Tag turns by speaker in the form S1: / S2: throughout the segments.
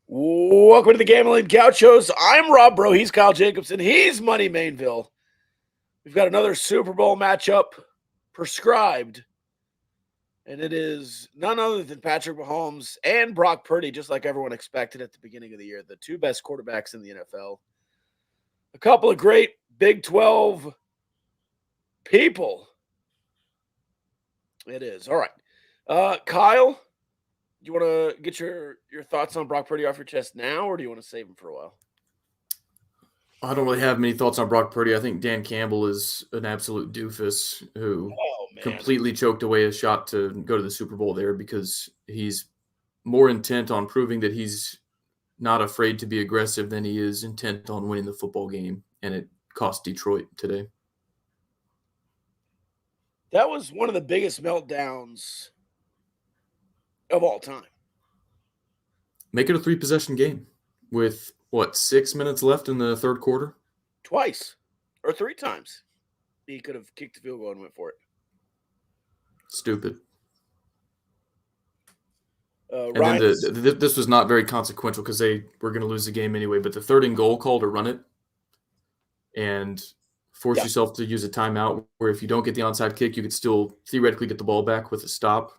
S1: Welcome to the Gambling Gauchos. I'm Rob Bro. He's Kyle Jacobson. He's Money Mainville. We've got another Super Bowl matchup prescribed, and it is none other than Patrick Mahomes and Brock Purdy, just like everyone expected at the beginning of the year, the two best quarterbacks in the NFL. A couple of great Big 12 people. It is. All right. Kyle, you want to get your thoughts on Brock Purdy off your chest now, or do you want to save him for a while?
S2: I don't really have many thoughts on Brock Purdy. I think Dan Campbell is an absolute doofus who completely choked away a shot to go to the Super Bowl there because he's more intent on proving that he's not afraid to be aggressive than he is intent on winning the football game, and it cost Detroit today.
S1: That was one of the biggest meltdowns of all time.
S2: Make it a 3-possession game with, 6 minutes left in the third quarter?
S1: Twice or 3 times. He could have kicked the field goal and went for it.
S2: Stupid. And then this was not very consequential because they were going to lose the game anyway, but the 3rd and goal call to run it and force yourself to use a timeout where if you don't get the onside kick, you could still theoretically get the ball back with a stop.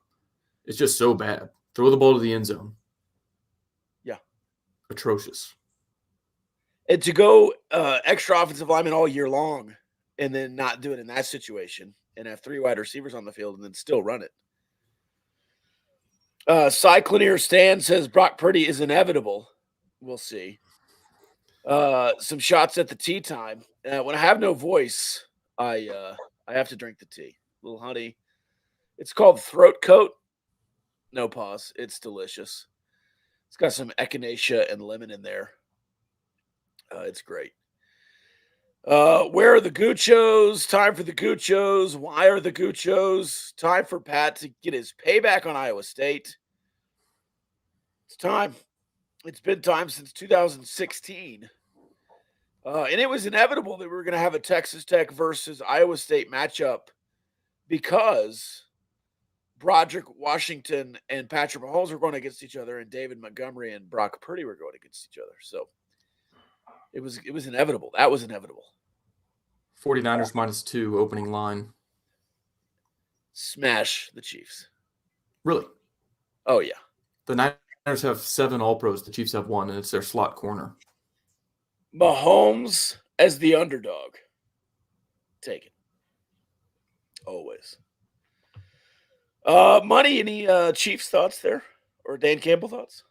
S2: It's just so bad. Throw the ball to the end zone.
S1: Yeah.
S2: Atrocious.
S1: And to go extra offensive lineman all year long and then not do it in that situation and have 3 wide receivers on the field and then still run it. Cycloneer Stan says Brock Purdy is inevitable. We'll see. Some shots at the tea time. When I have no voice, I have to drink the tea. Little honey. It's called Throat Coat. No pause. It's delicious. It's got some echinacea and lemon in there. It's great. Where are the Guchos? Time for the Guchos. Why are the Guchos? Time for Pat to get his payback on Iowa State. It's time. It's been time since 2016. And it was inevitable that we were going to have a Texas Tech versus Iowa State matchup because Broderick Washington and Patrick Mahomes were going against each other, and David Montgomery and Brock Purdy were going against each other. So it was inevitable. That was inevitable.
S2: 49ers -2 opening line.
S1: Smash the Chiefs.
S2: Really?
S1: Oh, yeah.
S2: The Niners have 7 All-Pros. The Chiefs have 1, and it's their slot corner.
S1: Mahomes as the underdog. Take it. Always. Money, any Chiefs thoughts there? Or Dan Campbell thoughts?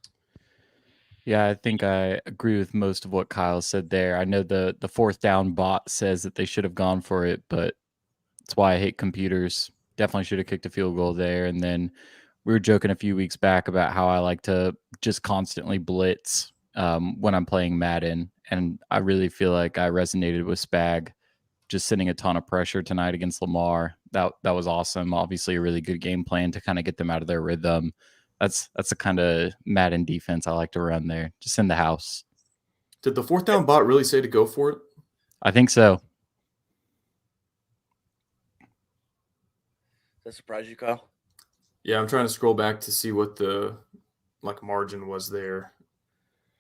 S3: Yeah, I think I agree with most of what Kyle said there. I know the 4th down bot says that they should have gone for it, but that's why I hate computers. Definitely should have kicked a field goal there. And then we were joking a few weeks back about how I like to just constantly blitz when I'm playing Madden. And I really feel like I resonated with Spag just sending a ton of pressure tonight against Lamar. That was awesome. Obviously a really good game plan to kind of get them out of their rhythm. That's the kind of Madden defense I like to run there, just in the house.
S2: Did the 4th down bot really say to go for it?
S3: I think so.
S1: Does that surprise you, Kyle?
S2: Yeah, I'm trying to scroll back to see what the margin was there.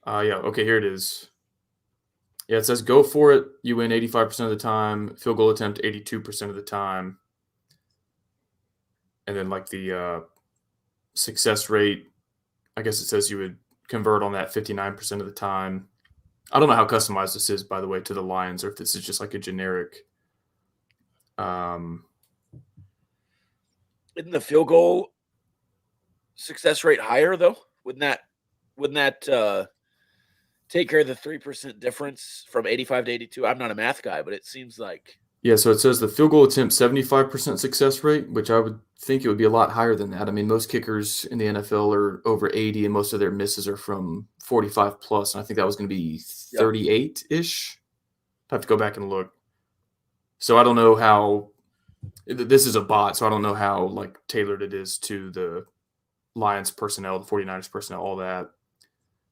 S2: Yeah, okay, here it is. Yeah, it says go for it. You win 85% of the time. Field goal attempt 82% of the time. And then the success rate, I guess it says you would convert on that 59% of the time. I don't know how customized this is, by the way, to the Lions, or if this is just like a generic.
S1: Isn't the field goal success rate higher though? Wouldn't that take care of the 3% difference from 85 to 82? I'm not a math guy, but it seems like.
S2: Yeah, so it says the field goal attempt 75% success rate, which I would think it would be a lot higher than that. I mean, most kickers in the NFL are over 80, and most of their misses are from 45 plus. And I think that was going to be 38-ish. I have to go back and look. So I don't know how this is a bot, so I don't know how tailored it is to the Lions personnel, the 49ers personnel, all that.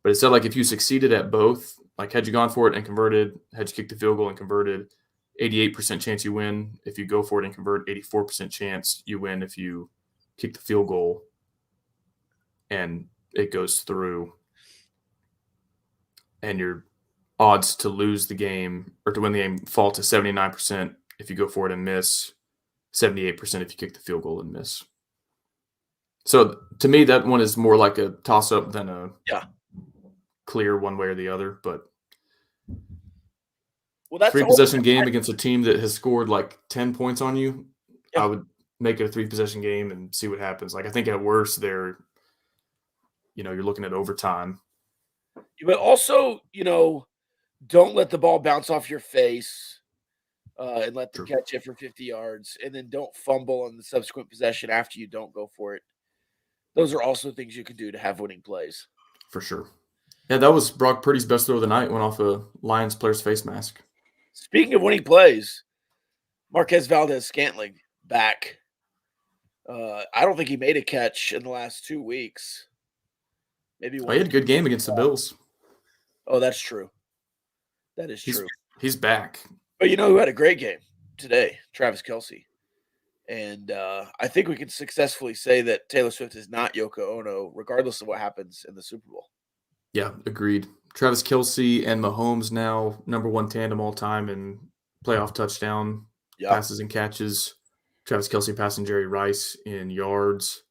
S2: But it said if you succeeded at both, had you gone for it and converted, had you kicked the field goal and converted, 88% chance you win if you go for it and convert, 84% chance you win if you kick the field goal and it goes through. and your odds to lose the game or to win the game fall to 79% if you go for it and miss, 78% if you kick the field goal and miss. So to me, that one is more like a toss-up than a clear one way or the other. But
S1: that's
S2: three-possession game against a team that has scored like 10 points on you, I would make it a three-possession game and see what happens. Like I think at worst, you're looking at overtime.
S1: But also, don't let the ball bounce off your face and let them catch it for 50 yards, and then don't fumble on the subsequent possession after you don't go for it. Those are also things you can do to have winning plays.
S2: For sure. Yeah, that was Brock Purdy's best throw of the night. Went off a Lions player's face mask.
S1: Speaking of winning plays, Marquez Valdez-Scantling back. I don't think he made a catch in the last 2 weeks. Maybe one.
S2: He had a good game against the Bills.
S1: Oh, that's true. That is true.
S2: He's back.
S1: But you know who had a great game today? Travis Kelce. And I think we can successfully say that Taylor Swift is not Yoko Ono, regardless of what happens in the Super Bowl.
S2: Yeah, agreed. Travis Kelce and Mahomes now #1 tandem all time in playoff touchdown passes and catches. Travis Kelce passing Jerry Rice in yards.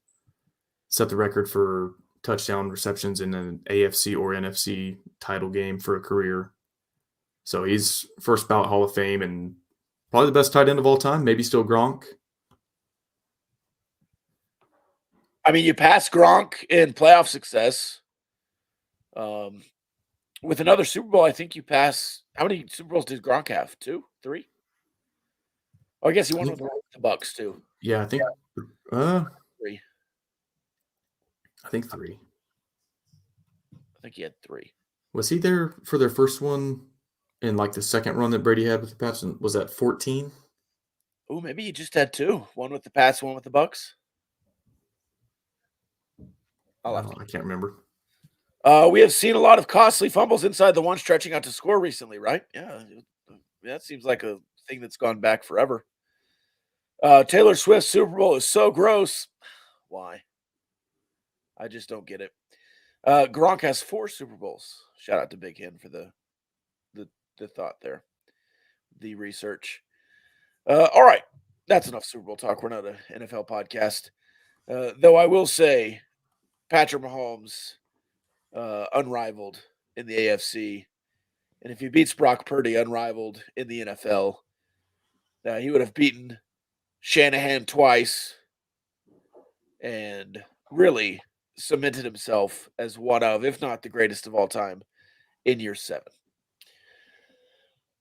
S2: Set the record for touchdown receptions in an AFC or NFC title game for a career. So he's first ballot Hall of Fame and probably the best tight end of all time, maybe still Gronk.
S1: I mean, you pass Gronk in playoff success. With another Super Bowl, I think you pass. How many Super Bowls did Gronk have? 2, 3? Oh, I guess he won with the Bucks too.
S2: Yeah, I think
S1: 3.
S2: I think 3.
S1: I think he had 3.
S2: Was he there for their first one in like the second run that Brady had with the Pats? Was that 14?
S1: Oh, maybe he just had 2. One with the Pats, one with the Bucks.
S2: I can't remember.
S1: We have seen a lot of costly fumbles inside the one stretching out to score recently, right? Yeah, that seems like a thing that's gone back forever. Taylor Swift's Super Bowl is so gross. Why? I just don't get it. Gronk has 4 Super Bowls. Shout out to Big Hen for the thought there, the research. All right, that's enough Super Bowl talk. We're not an NFL podcast, though. I will say, Patrick Mahomes, unrivaled in the AFC, and if he beats Brock Purdy, unrivaled in the NFL, he would have beaten Shanahan twice, and really cemented himself as one of, if not the greatest of all time, in year 7.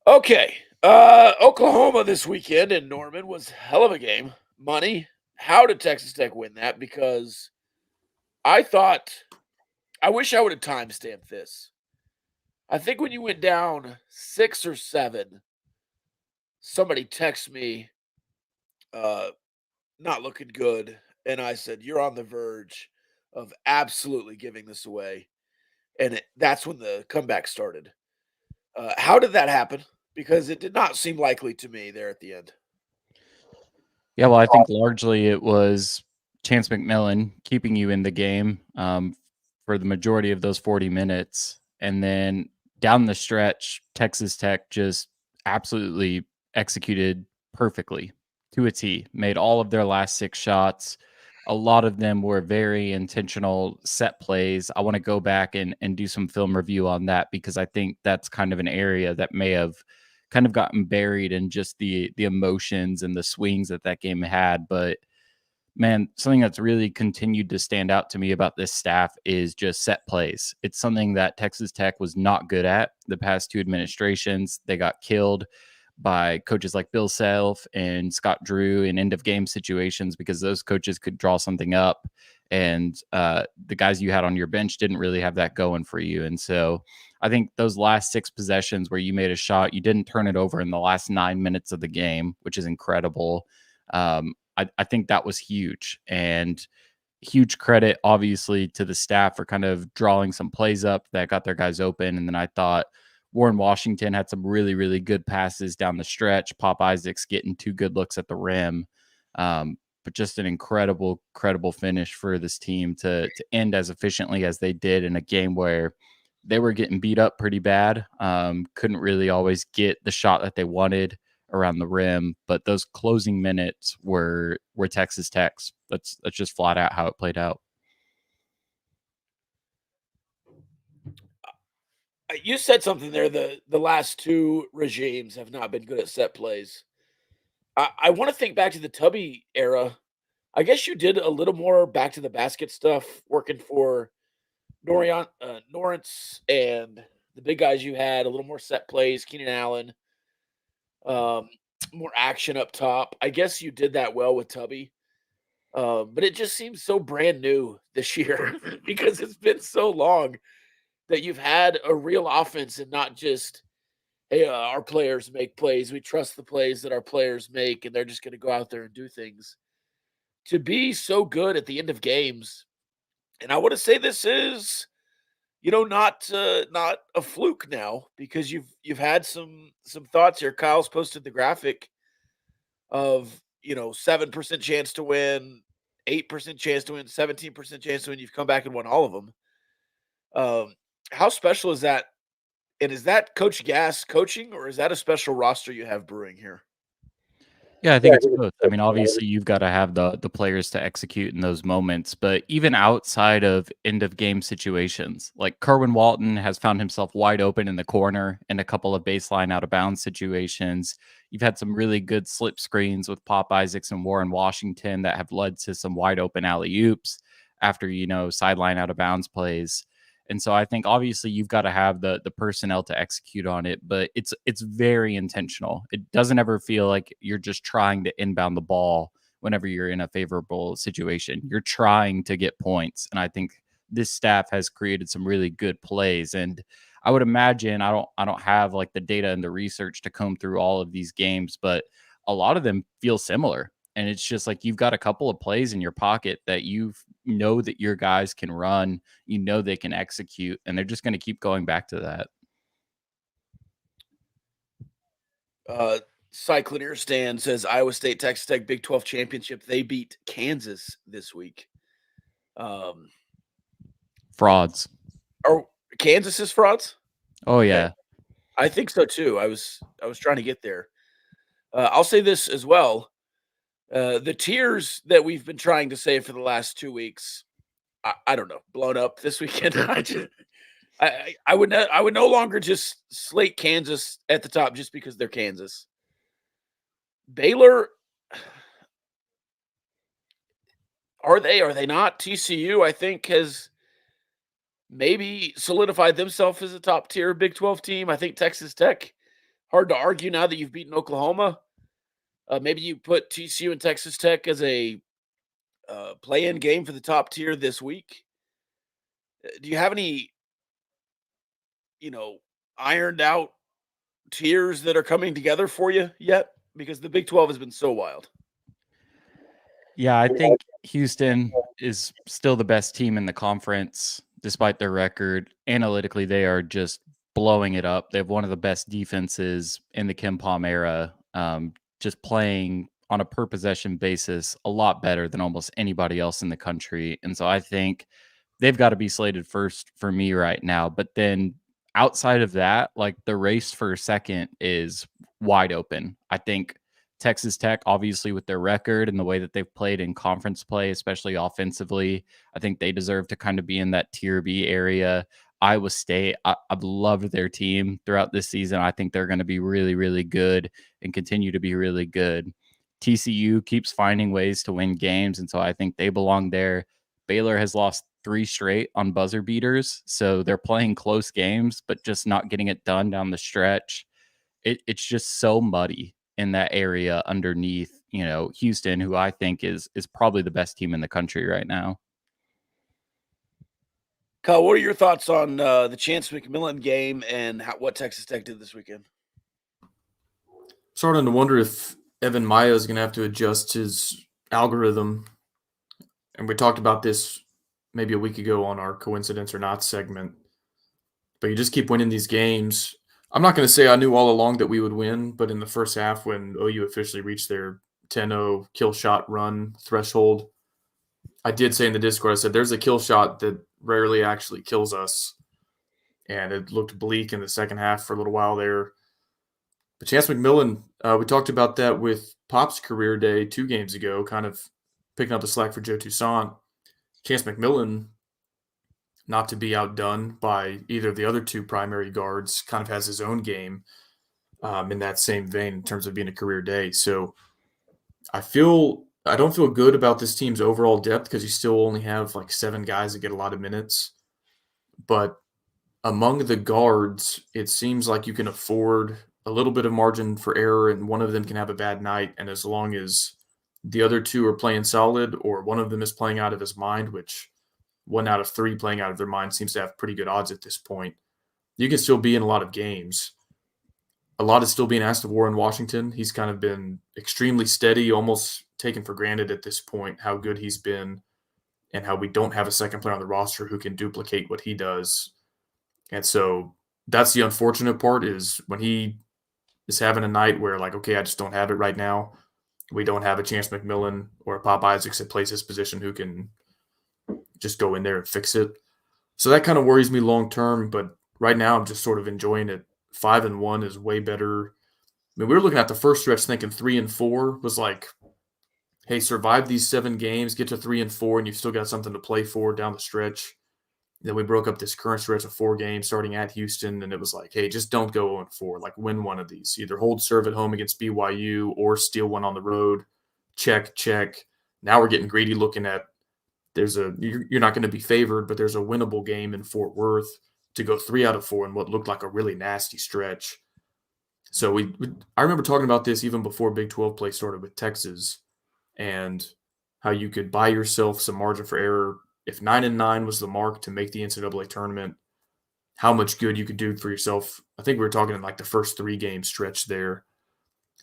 S1: Okay. Oklahoma this weekend in Norman was a hell of a game. Money. How did Texas Tech win that? Because I wish I would have timestamped this. I think when you went down 6 or 7, somebody texted me, not looking good. And I said, you're on the verge of absolutely giving this away. And that's when the comeback started. How did that happen? Because it did not seem likely to me there at the end.
S3: Yeah, well, I think largely it was Chance McMillan keeping you in the game for the majority of those 40 minutes. And then down the stretch, Texas Tech just absolutely executed perfectly to a T, made all of their last 6 shots. A lot of them were very intentional set plays. I want to go back and do some film review on that because I think that's kind of an area that may have kind of gotten buried in just the emotions and the swings that game had. But man, something that's really continued to stand out to me about this staff is just set plays. It's something that Texas Tech was not good at the past 2 administrations. They got killed by coaches like Bill Self and Scott Drew in end of game situations because those coaches could draw something up, and the guys you had on your bench didn't really have that going for you. And so I think those last 6 possessions where you made a shot, you didn't turn it over in the last 9 minutes of the game, which is incredible. I think that was huge, and huge credit obviously to the staff for kind of drawing some plays up that got their guys open. And then I thought Warren Washington had some really, really good passes down the stretch. Pop Isaacs getting 2 good looks at the rim. But just an incredible finish for this team to end as efficiently as they did in a game where they were getting beat up pretty bad. Couldn't really always get the shot that they wanted around the rim, but those closing minutes were Texas Tech's. That's just flat out how it played out.
S1: You said something there. The last two regimes have not been good at set plays. I want to think back to the Tubby era. I guess you did a little more back to the basket stuff, working for Norrance and the big guys you had. A little more set plays, Keenan Allen, more action up top. I guess you did that well with Tubby. But it just seems so brand new this year because it's been so long that you've had a real offense and not just, hey, our players make plays. We trust the plays that our players make, and they're just going to go out there and do things. To be so good at the end of games, and I want to say this is, not a fluke now because you've had some thoughts here. Kyle's posted the graphic of 7% chance to win, 8% chance to win, 17% chance to win. You've come back and won all of them. How special is that? And is that Coach Gass coaching, or is that a special roster you have brewing here?
S3: Yeah, I think it's both. I mean, obviously, you've got to have the players to execute in those moments, but even outside of end of game situations, like Kerwin Walton has found himself wide open in the corner in a couple of baseline out of bounds situations. You've had some really good slip screens with Pop Isaacs and Warren Washington that have led to some wide open alley oops after sideline out of bounds plays. And so I think obviously you've got to have the personnel to execute on it, but it's very intentional. It doesn't ever feel like you're just trying to inbound the ball whenever you're in a favorable situation. You're trying to get points. And I think this staff has created some really good plays. And I would imagine I don't have like the data and the research to comb through all of these games, but a lot of them feel similar. And it's just like you've got a couple of plays in your pocket that you know that your guys can run, they can execute, and they're just going to keep going back to that.
S1: Cycloneer Stan says Iowa State, Texas Tech, Big 12 championship. They beat Kansas this week.
S3: Frauds.
S1: Are Kansas is frauds?
S3: Oh yeah.
S1: Okay. I think so too. I was trying to get there. I'll say this as well. The tiers that we've been trying to say for the last 2 weeks, I don't know, blown up this weekend. I would no longer just slate Kansas at the top just because they're Kansas. Baylor, are they not? TCU, I think, has maybe solidified themselves as a top tier Big 12 team. I think Texas Tech, hard to argue now that you've beaten Oklahoma. Maybe you put TCU and Texas Tech as a play-in game for the top tier this week. Do you have any, ironed out tiers that are coming together for you yet? Because the Big 12 has been so wild.
S3: Yeah, I think Houston is still the best team in the conference, despite their record. Analytically, they are just blowing it up. They have one of the best defenses in the Ken Palm era, just playing on a per possession basis a lot better than almost anybody else in the country. And so I think they've got to be slated first for me right now. But then outside of that, like the race for second is wide open. I think Texas Tech, obviously, with their record and the way that they've played in conference play, especially offensively, I think they deserve to kind of be in that tier B area. Iowa State, I've loved their team throughout this season. I think they're going to be really, really good and continue to be really good. TCU keeps finding ways to win games, and so I think they belong there. Baylor has lost 3 straight on buzzer beaters, so they're playing close games, but just not getting it done down the stretch. It's just so muddy in that area underneath, Houston, who I think is probably the best team in the country right now.
S1: Kyle, what are your thoughts on the Chance McMillan game and what Texas Tech did this weekend?
S2: Starting to wonder if Evan Maya is going to have to adjust his algorithm. And we talked about this maybe a week ago on our Coincidence or Not segment. But you just keep winning these games. I'm not going to say I knew all along that we would win, but in the first half when OU officially reached their 10-0 kill shot run threshold, I did say in the Discord, I said, there's a kill shot that rarely actually kills us. and it looked bleak in the second half for a little while there. But Chance McMillan, we talked about that with Pop's career day 2 games ago, kind of picking up the slack for Joe Toussaint. Chance McMillan, not to be outdone by either of the other 2 primary guards, kind of has his own game in that same vein in terms of being a career day. So I don't feel good about this team's overall depth because you still only have like 7 guys that get a lot of minutes. But among the guards, it seems like you can afford a little bit of margin for error, and one of them can have a bad night. And as long as the other 2 are playing solid, or one of them is playing out of his mind, which 1 out of 3 playing out of their mind seems to have pretty good odds at this point, you can still be in a lot of games. A lot is still being asked of Warren Washington. He's kind of been extremely steady, almost taken for granted at this point how good he's been and how we don't have a second player on the roster who can duplicate what he does. And so that's the unfortunate part, is when he is having a night where, like, okay, I just don't have it right now. We don't have a Chance McMillan or a Pop Isaacs that plays his position who can just go in there and fix it. So that kind of worries me long term, but right now I'm just sort of enjoying it. 5-1 is way better. I mean, we were looking at the first stretch thinking 3-4 was like, hey, survive these 7 games, get to 3-4, and you've still got something to play for down the stretch. Then we broke up this current stretch of 4 games starting at Houston, and it was like, hey, just don't go 0-4. Like, win one of these. Either hold serve at home against BYU or steal one on the road. Check. Now we're getting greedy looking at you're not going to be favored, but there's a winnable game in Fort Worth to go 3 out of 4 in what looked like a really nasty stretch. So I remember talking about this even before Big 12 play started with Texas, and how you could buy yourself some margin for error. If 9-9 was the mark to make the NCAA tournament, how much good you could do for yourself. I think we were talking in like the first 3 game stretch there.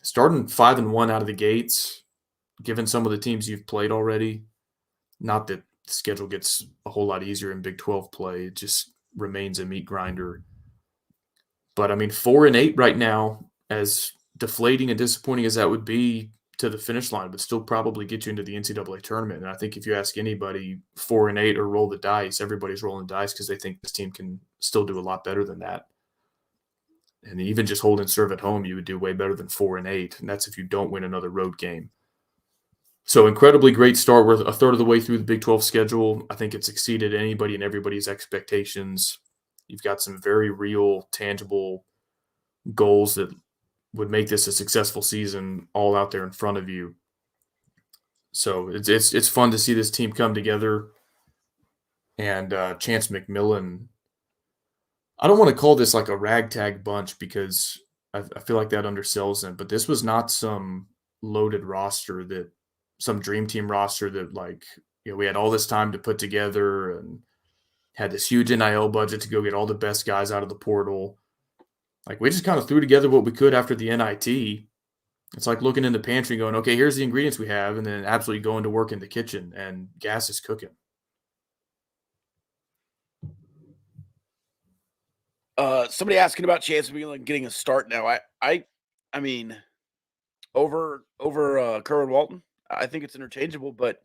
S2: Starting 5-1 out of the gates, given some of the teams you've played already, not that the schedule gets a whole lot easier in Big 12 play. It just remains a meat grinder. But I mean, 4-8 right now, as deflating and disappointing as that would be to the finish line, would still probably get you into the NCAA tournament. And I think if you ask anybody 4-8 or roll the dice, everybody's rolling dice because they think this team can still do a lot better than that. And even just holding serve at home, you would do way better than 4-8. And that's if you don't win another road game. So incredibly great start. We're a third of the way through the Big 12 schedule. I think it's exceeded anybody and everybody's expectations. You've got some very real, tangible goals that would make this a successful season all out there in front of you. So it's fun to see this team come together. And Chance McMillan, I don't want to call this like a ragtag bunch because I feel like that undersells them, but this was not some loaded roster, that some dream team roster that, like, you know, we had all this time to put together and had this huge NIL budget to go get all the best guys out of the portal. Like, we just kind of threw together what we could after the NIT. It's like looking in the pantry going, okay, here's the ingredients we have, and then absolutely going to work in the kitchen, and gas is cooking.
S1: Somebody asking about Chance McMillan getting a start now. I mean, over Kerwin Walton, I think it's interchangeable, but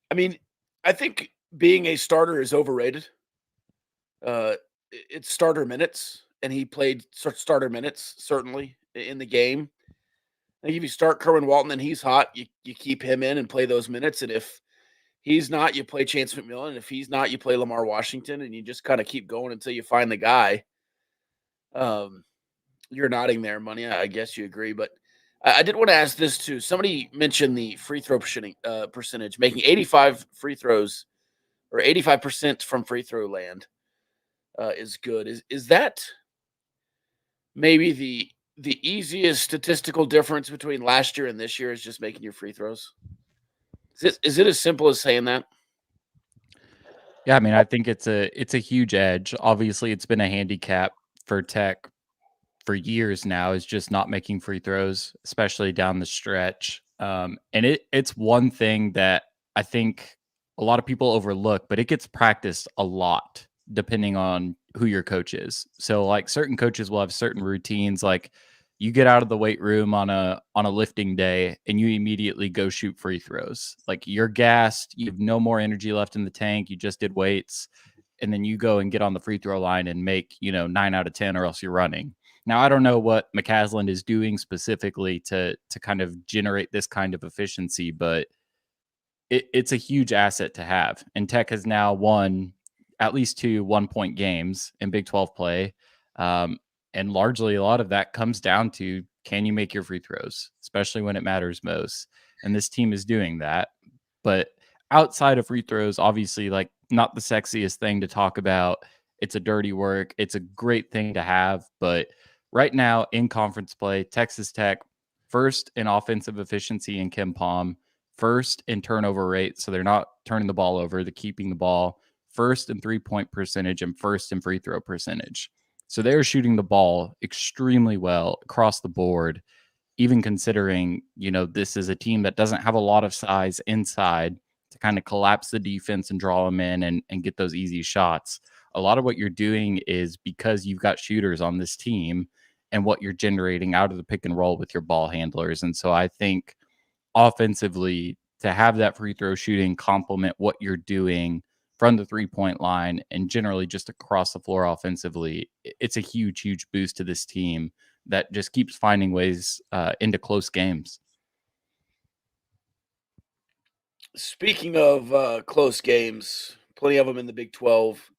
S1: I mean, I think being a starter is overrated. It's starter minutes, and he played starter minutes certainly in the game. I think if you start Kerwin Walton and he's hot, you keep him in and play those minutes. And if he's not, you play Chance McMillan. And if he's not, you play Lamar Washington, and you just kind of keep going until you find the guy. You're nodding there, Money. I guess you agree, but I did want to ask this too. Somebody mentioned the free throw percentage, making 85 free throws or 85% from free throw land is good. Is that maybe the easiest statistical difference between last year and this year is just making your free throws? Is it as simple as saying that?
S3: Yeah, I mean, I think it's a huge edge. Obviously, it's been a handicap for Tech for years now, is just not making free throws, especially down the stretch. And it's one thing that I think a lot of people overlook, but it gets practiced a lot depending on who your coach is. So like certain coaches will have certain routines, like you get out of the weight room on a lifting day and you immediately go shoot free throws. Like you're gassed, you have no more energy left in the tank, you just did weights. and then you go and get on the free throw line and make, 9 out of 10, or else you're running. Now, I don't know what McCaslin is doing specifically to kind of generate this kind of efficiency, but it's a huge asset to have. And Tech has now won at least 2 1-point games in Big 12 play. And largely a lot of that comes down to, can you make your free throws, especially when it matters most? And this team is doing that. But outside of free throws, obviously, like, not the sexiest thing to talk about. It's a dirty work. It's a great thing to have. But right now in conference play, Texas Tech first in offensive efficiency in Kim Palm, first in turnover rate. So they're not turning the ball over, they're keeping the ball, first in 3-point percentage, and first in free throw percentage. So they're shooting the ball extremely well across the board, even considering, this is a team that doesn't have a lot of size inside to kind of collapse the defense and draw them in and get those easy shots. A lot of what you're doing is because you've got shooters on this team and what you're generating out of the pick and roll with your ball handlers. And so I think offensively, to have that free throw shooting complement what you're doing from the 3-point line and generally just across the floor offensively, it's a huge, huge boost to this team that just keeps finding ways into close games.
S1: Speaking of close games, plenty of them in the Big 12.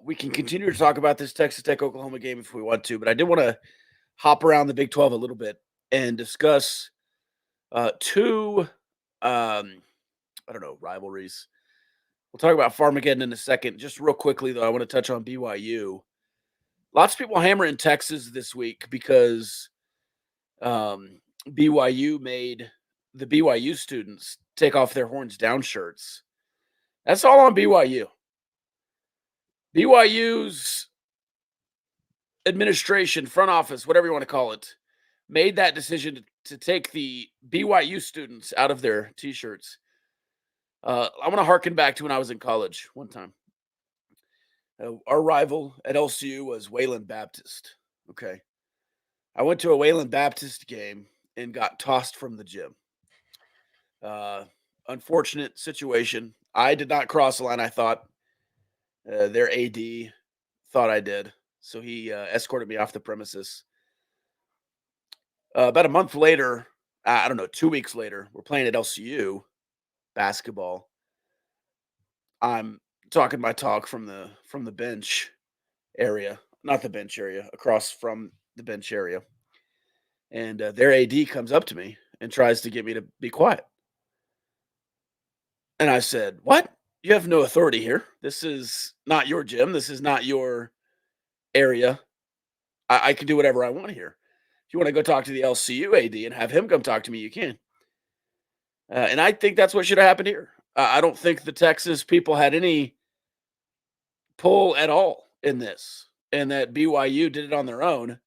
S1: We can continue to talk about this Texas Tech-Oklahoma game if we want to, but I did want to hop around the Big 12 a little bit and discuss two, rivalries. We'll talk about Farmeggedon in a second. Just real quickly, though, I want to touch on BYU. Lots of people hammering Texas this week because BYU made the BYU students take off their horns down shirts. That's all on BYU. BYU's administration, front office, whatever you want to call it, made that decision to take the BYU students out of their T-shirts. I want to harken back to when I was in college one time. Our rival at LCU was Wayland Baptist. Okay. I went to a Wayland Baptist game and got tossed from the gym. Unfortunate situation. I did not cross the line, I thought. Their AD thought I did. So he escorted me off the premises. About a month later, 2 weeks later, we're playing at LCU basketball. I'm talking my talk from the bench area, not the bench area, across from the bench area. And their AD comes up to me and tries to get me to be quiet. And I said, "What? You have no authority here. This is not your gym. This is not your area. I can do whatever I want here. If you want to go talk to the LCU AD and have him come talk to me, you can." And I think that's what should have happened here. I don't think the Texas people had any pull at all in this, and that BYU did it on their own.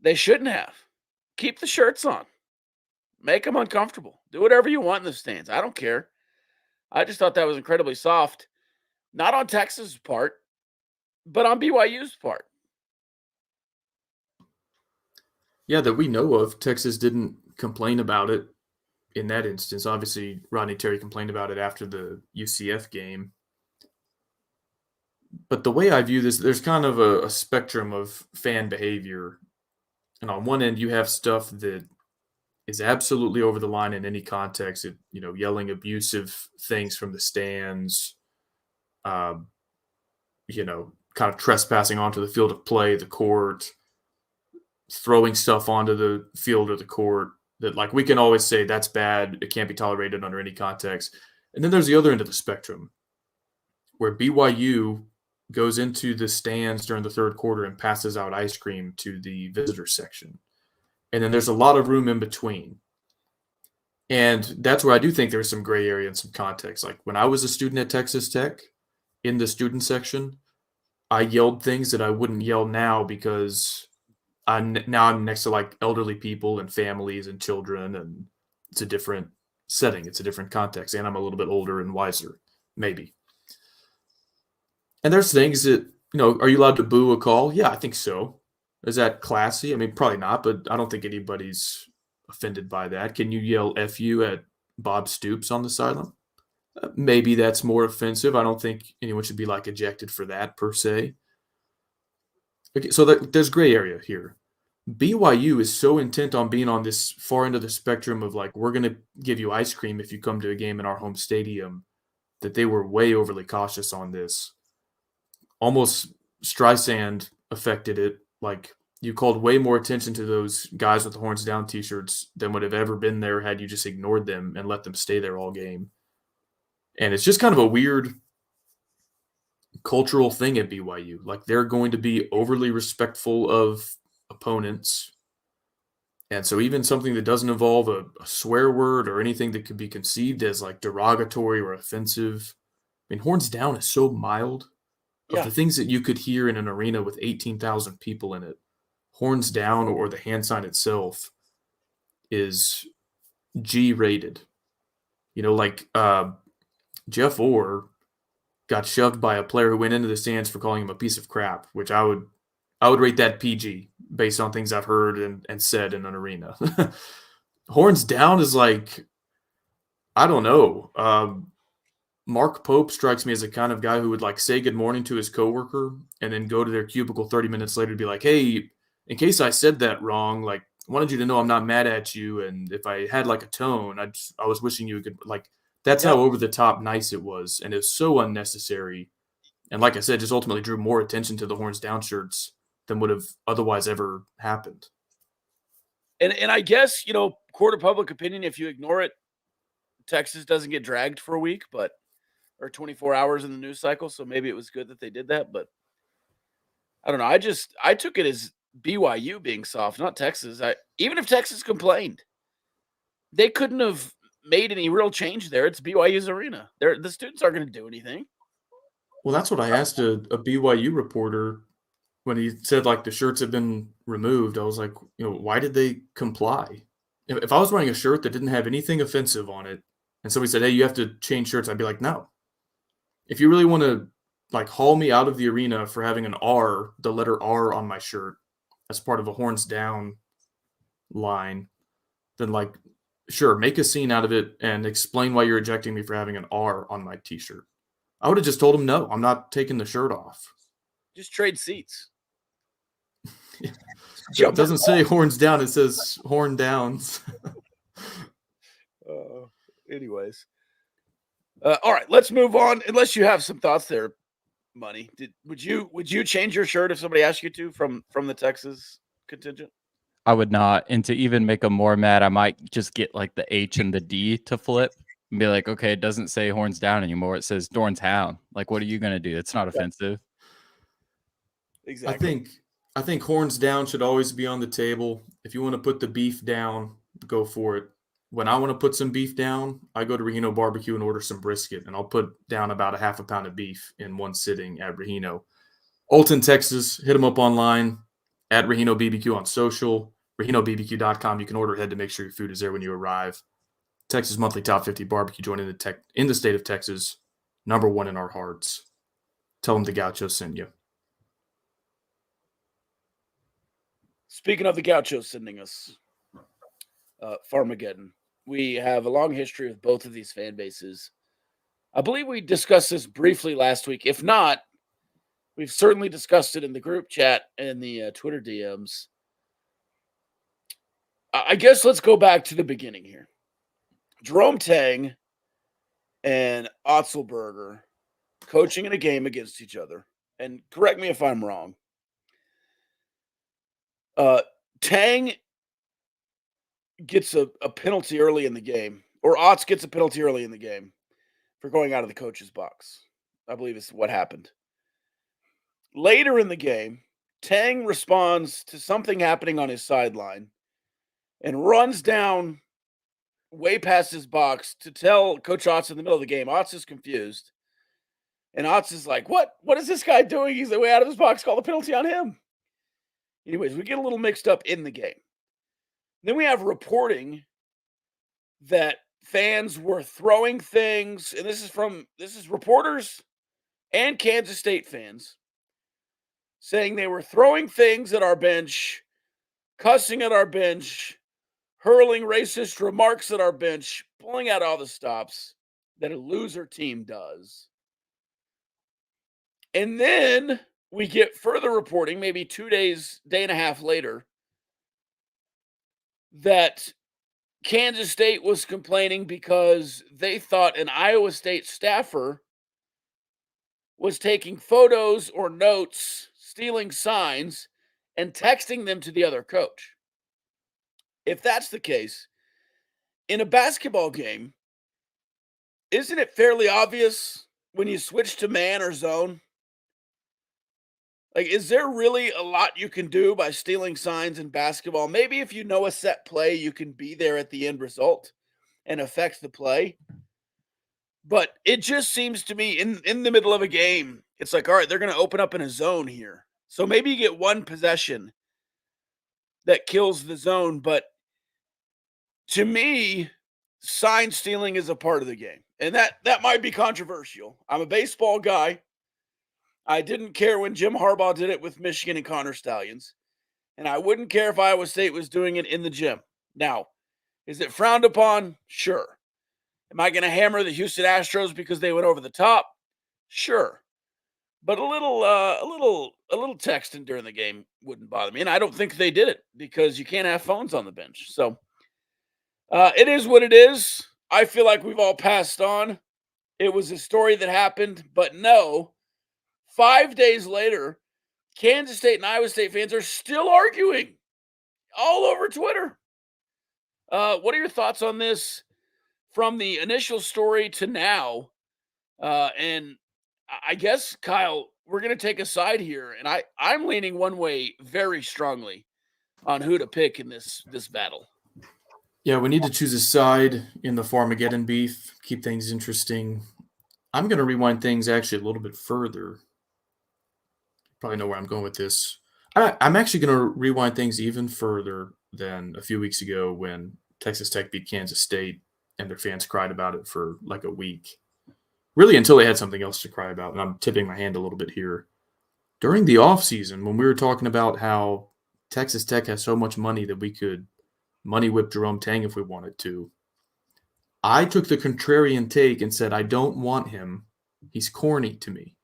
S1: They shouldn't have. Keep the shirts on. Make them uncomfortable. Do whatever you want in the stands. I don't care. I just thought that was incredibly soft. Not on Texas' part, but on BYU's part.
S2: Yeah, that we know of, Texas didn't complain about it in that instance. Obviously, Rodney Terry complained about it after the UCF game. But the way I view this, there's kind of a spectrum of fan behavior. And on one end, you have stuff that is absolutely over the line in any context. Yelling abusive things from the stands, kind of trespassing onto the field of play, the court, throwing stuff onto the field or the court that, like, we can always say that's bad. It can't be tolerated under any context. And then there's the other end of the spectrum where BYU goes into the stands during the third quarter and passes out ice cream to the visitor section. And then there's a lot of room in between. And that's where I do think there's some gray area and some context. Like when I was a student at Texas Tech, in the student section, I yelled things that I wouldn't yell now because I'm next to like elderly people and families and children, and it's a different setting. It's a different context. And I'm a little bit older and wiser, maybe. And there's things that, are you allowed to boo a call? Yeah, I think so. Is that classy? I mean, probably not, but I don't think anybody's offended by that. Can you yell F you at Bob Stoops on the sideline? Maybe that's more offensive. I don't think anyone should be like ejected for that per se. Okay, so there's gray area here. BYU is so intent on being on this far end of the spectrum of like, we're going to give you ice cream if you come to a game in our home stadium, that they were way overly cautious on this. Almost Streisand affected it. Like, you called way more attention to those guys with the horns down t-shirts than would have ever been there had you just ignored them and let them stay there all game. And it's just kind of a weird cultural thing at BYU. Like, they're going to be overly respectful of opponents. And so even something that doesn't involve a swear word or anything that could be conceived as like derogatory or offensive. I mean, horns down is so mild. Of the things that you could hear in an arena with 18,000 people in it, horns down or the hand sign itself is G-rated. You know, like Jeff Orr got shoved by a player who went into the stands for calling him a piece of crap, which I would rate that PG based on things I've heard and said in an arena. Horns down is like, I don't know. Mark Pope strikes me as the kind of guy who would like say good morning to his coworker and then go to their cubicle 30 minutes later to be like, hey, in case I said that wrong, like, I wanted you to know I'm not mad at you. And if I had like a tone, I was wishing you could, like, that's how over the top nice it was. And it was so unnecessary. And like I said, just ultimately drew more attention to the horns down shirts than would have otherwise ever happened.
S1: And I guess, you know, court of public opinion, if you ignore it, Texas doesn't get dragged for a week, or 24 hours in the news cycle. So maybe it was good that they did that, but I don't know. I took it as BYU being soft, not Texas. Even if Texas complained, they couldn't have made any real change there. It's BYU's arena. The students aren't going to do anything.
S2: Well, that's what I asked a BYU reporter when he said like the shirts have been removed. I was like, you know, why did they comply? If I was wearing a shirt that didn't have anything offensive on it and somebody said, hey, you have to change shirts, I'd be like, no. If you really want to like haul me out of the arena for having an R, the letter R on my shirt as part of a horns down line, then like, sure, make a scene out of it and explain why you're ejecting me for having an R on my t-shirt. I would have just told him, no, I'm not taking the shirt off.
S1: Just trade seats.
S2: It doesn't say horns down. It says horn downs.
S1: Anyways. All right, let's move on. Unless you have some thoughts there, Money. Would you change your shirt if somebody asked you to from the Texas contingent?
S3: I would not. And to even make them more mad, I might just get like the H and the D to flip and be like, okay, it doesn't say horns down anymore. It says Dorntown. Like, what are you gonna do? It's not offensive.
S1: Exactly.
S2: I think horns down should always be on the table. If you want to put the beef down, go for it. When I want to put some beef down, I go to Rehino Barbecue and order some brisket, and I'll put down about a half a pound of beef in one sitting at Rehino. Olton, Texas, hit them up online at Rehino BBQ on social, RehinoBBQ.com. You can order ahead to make sure your food is there when you arrive. Texas Monthly Top 50 Barbecue joint in the state of Texas, #1 in our hearts. Tell them the Gaucho sent you.
S1: Speaking of the Gauchos sending us Farmeggedon, we have a long history with both of these fan bases. I believe we discussed this briefly last week. If not, we've certainly discussed it in the group chat and the Twitter DMs. I guess let's go back to the beginning here. Jerome Tang and Otzelberger coaching in a game against each other. And correct me if I'm wrong. Tang gets a penalty early in the game, or Otz gets a penalty early in the game for going out of the coach's box. I believe is what happened. Later in the game, Tang responds to something happening on his sideline and runs down way past his box to tell Coach Otz in the middle of the game. Otz is confused. And Otz is like, what is this guy doing? He's way out of his box. Call the penalty on him. Anyways, we get a little mixed up in the game. Then we have reporting that fans were throwing things, and this is reporters and Kansas State fans saying they were throwing things at our bench, cussing at our bench, hurling racist remarks at our bench, pulling out all the stops. that a loser team does. And then we get further reporting, maybe 2 days, day and a half later, that Kansas State was complaining because they thought an Iowa State staffer was taking photos or notes, stealing signs, and texting them to the other coach. If that's the case, in a basketball game, isn't it fairly obvious when you switch to man or zone? Like, is there really a lot you can do by stealing signs in basketball? Maybe if you know a set play, you can be there at the end result and affect the play. But it just seems to me in the middle of a game, it's like, all right, they're going to open up in a zone here. So maybe you get one possession that kills the zone. But to me, sign stealing is a part of the game. And that might be controversial. I'm a baseball guy. I didn't care when Jim Harbaugh did it with Michigan and Connor Stallions. And I wouldn't care if Iowa State was doing it in the gym. Now, is it frowned upon? Sure. Am I going to hammer the Houston Astros because they went over the top? Sure. But a little texting during the game wouldn't bother me. And I don't think they did it because you can't have phones on the bench. So it is what it is. I feel like we've all passed on. It was a story that happened, but no. 5 days later, Kansas State and Iowa State fans are still arguing all over Twitter. What are your thoughts on this from the initial story to now? And I guess, Kyle, we're going to take a side here, and I'm leaning one way very strongly on who to pick in this battle.
S2: Yeah, we need to choose a side in the Farmeggedon beef, keep things interesting. I'm going to rewind things actually a little bit further. Probably know where I'm going with this. I'm actually going to rewind things even further than a few weeks ago when Texas Tech beat Kansas State and their fans cried about it for like a week. Really until they had something else to cry about, and I'm tipping my hand a little bit here. During the offseason, when we were talking about how Texas Tech has so much money that we could money whip Jerome Tang if we wanted to, I took the contrarian take and said, I don't want him. He's corny to me.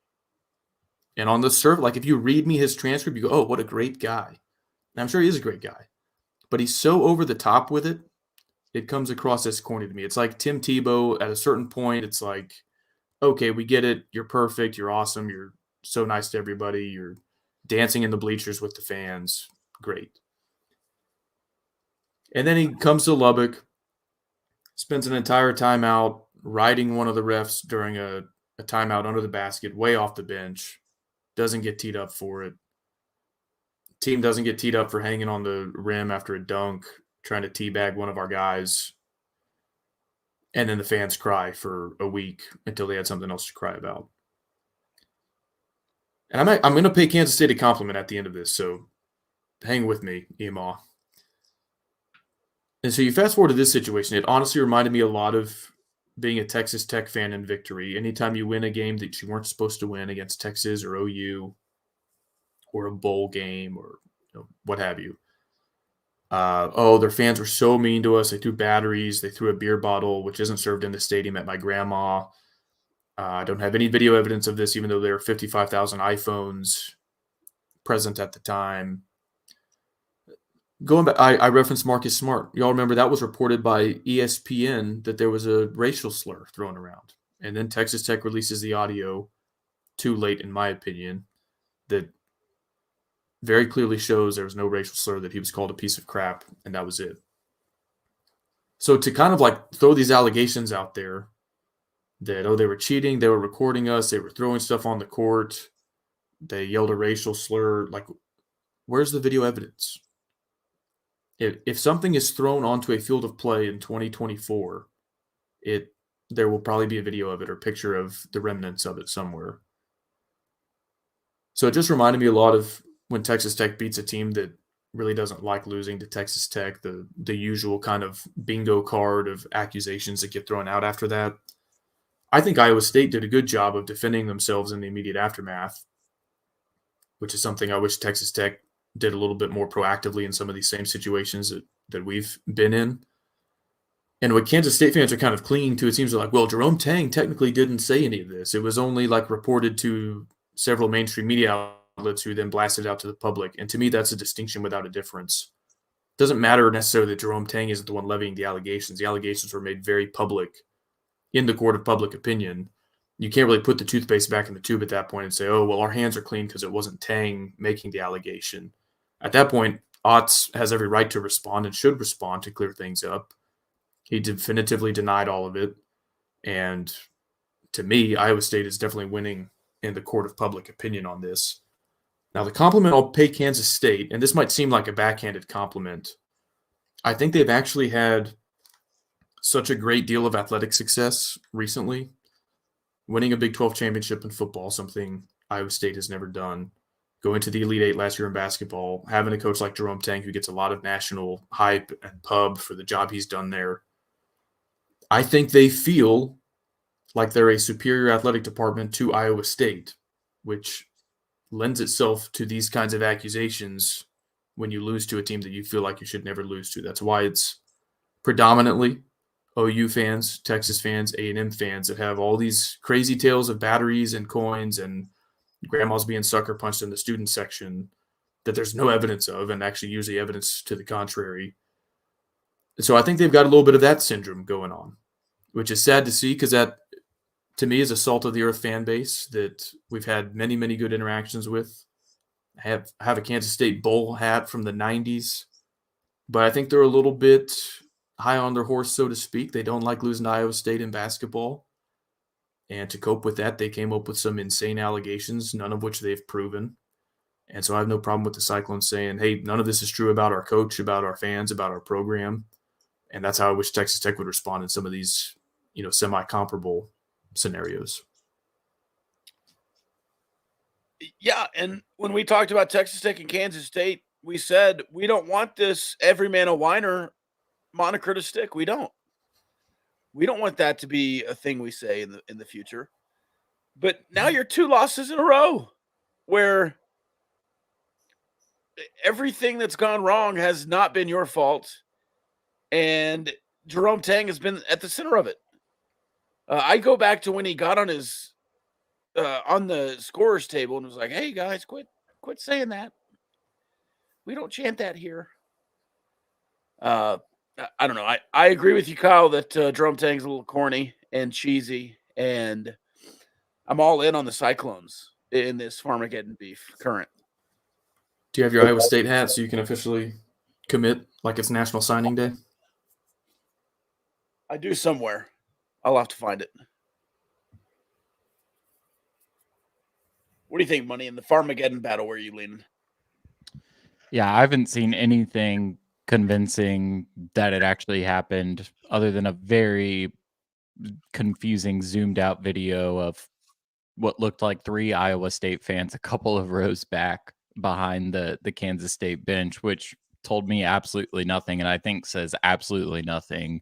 S2: And on the surface, like if you read me his transcript, you go, oh, what a great guy. And I'm sure he is a great guy. But he's so over the top with it, it comes across as corny to me. It's like Tim Tebow at a certain point. It's like, okay, we get it. You're perfect. You're awesome. You're so nice to everybody. You're dancing in the bleachers with the fans. Great. And then he comes to Lubbock, spends an entire timeout riding one of the refs during a timeout under the basket, way off the bench. Doesn't get teed up for it. Team doesn't get teed up for hanging on the rim after a dunk, trying to teabag one of our guys. And then the fans cry for a week until they had something else to cry about. And I'm going to pay Kansas State a compliment at the end of this, so hang with me, Emaw. And so you fast forward to this situation. It honestly reminded me a lot of being a Texas Tech fan in victory. Anytime you win a game that you weren't supposed to win against Texas or OU or a bowl game or what have you. Their fans were so mean to us. They threw batteries. They threw a beer bottle, which isn't served in the stadium, at my grandma. I don't have any video evidence of this, even though there were 55,000 iPhones present at the time. Going back, I referenced Marcus Smart. Y'all remember that was reported by ESPN that there was a racial slur thrown around. And then Texas Tech releases the audio, too late in my opinion, that very clearly shows there was no racial slur, that he was called a piece of crap, and that was it. So to kind of like throw these allegations out there that, they were cheating, they were recording us, they were throwing stuff on the court, they yelled a racial slur, like, where's the video evidence? If something is thrown onto a field of play in 2024, there will probably be a video of it or picture of the remnants of it somewhere. So it just reminded me a lot of when Texas Tech beats a team that really doesn't like losing to Texas Tech, the usual kind of bingo card of accusations that get thrown out after that. I think Iowa State did a good job of defending themselves in the immediate aftermath, which is something I wish Texas Tech did a little bit more proactively in some of these same situations that we've been in. And what Kansas State fans are kind of clinging to, it seems like, well, Jerome Tang technically didn't say any of this. It was only like reported to several mainstream media outlets who then blasted it out to the public. And to me, that's a distinction without a difference. It doesn't matter necessarily that Jerome Tang isn't the one levying the allegations. The allegations were made very public in the court of public opinion. You can't really put the toothpaste back in the tube at that point and say, oh, well, our hands are clean because it wasn't Tang making the allegation. At that point, Otts has every right to respond and should respond to clear things up. He definitively denied all of it. And to me, Iowa State is definitely winning in the court of public opinion on this. Now, the compliment I'll pay Kansas State, and this might seem like a backhanded compliment, I think they've actually had such a great deal of athletic success recently. Winning a Big 12 championship in football, something Iowa State has never done. Going to the Elite Eight last year in basketball, having a coach like Jerome Tang who gets a lot of national hype and pub for the job he's done there. I think they feel like they're a superior athletic department to Iowa State, which lends itself to these kinds of accusations when you lose to a team that you feel like you should never lose to. That's why it's predominantly OU fans, Texas fans, A&M fans that have all these crazy tales of batteries and coins and grandmas being sucker punched in the student section that there's no evidence of, and actually usually evidence to the contrary. So I think they've got a little bit of that syndrome going on, which is sad to see because that, to me, is a salt of the earth fan base that we've had many, many good interactions with. I have a Kansas State Bowl hat from the 90s, but I think they're a little bit high on their horse, so to speak. They don't like losing to Iowa State in basketball. And to cope with that, they came up with some insane allegations, none of which they've proven. And so I have no problem with the Cyclones saying, hey, none of this is true about our coach, about our fans, about our program. And that's how I wish Texas Tech would respond in some of these, semi-comparable scenarios.
S1: Yeah, and when we talked about Texas Tech and Kansas State, we said we don't want this every man a whiner moniker to stick. We don't. We don't want that to be a thing we say in the future. But now you're 2 losses in a row where everything that's gone wrong has not been your fault, and Jerome Tang has been at the center of it. I go back to when he got on his on the scorers table and was like, "Hey guys, quit saying that. We don't chant that here." I don't know. I agree with you, Kyle, that Jerome Tang's a little corny and cheesy, and I'm all in on the Cyclones in this Farmeggedon beef current.
S2: Do you have your Iowa State hat so you can officially commit like it's National Signing Day?
S1: I do somewhere. I'll have to find it. What do you think, Money, in the Farmeggedon battle? Where are you leaning?
S3: Yeah, I haven't seen anything convincing that it actually happened other than a very confusing zoomed out video of what looked like 3 Iowa State fans a couple of rows back behind the Kansas State bench, which told me absolutely nothing, and I think says absolutely nothing.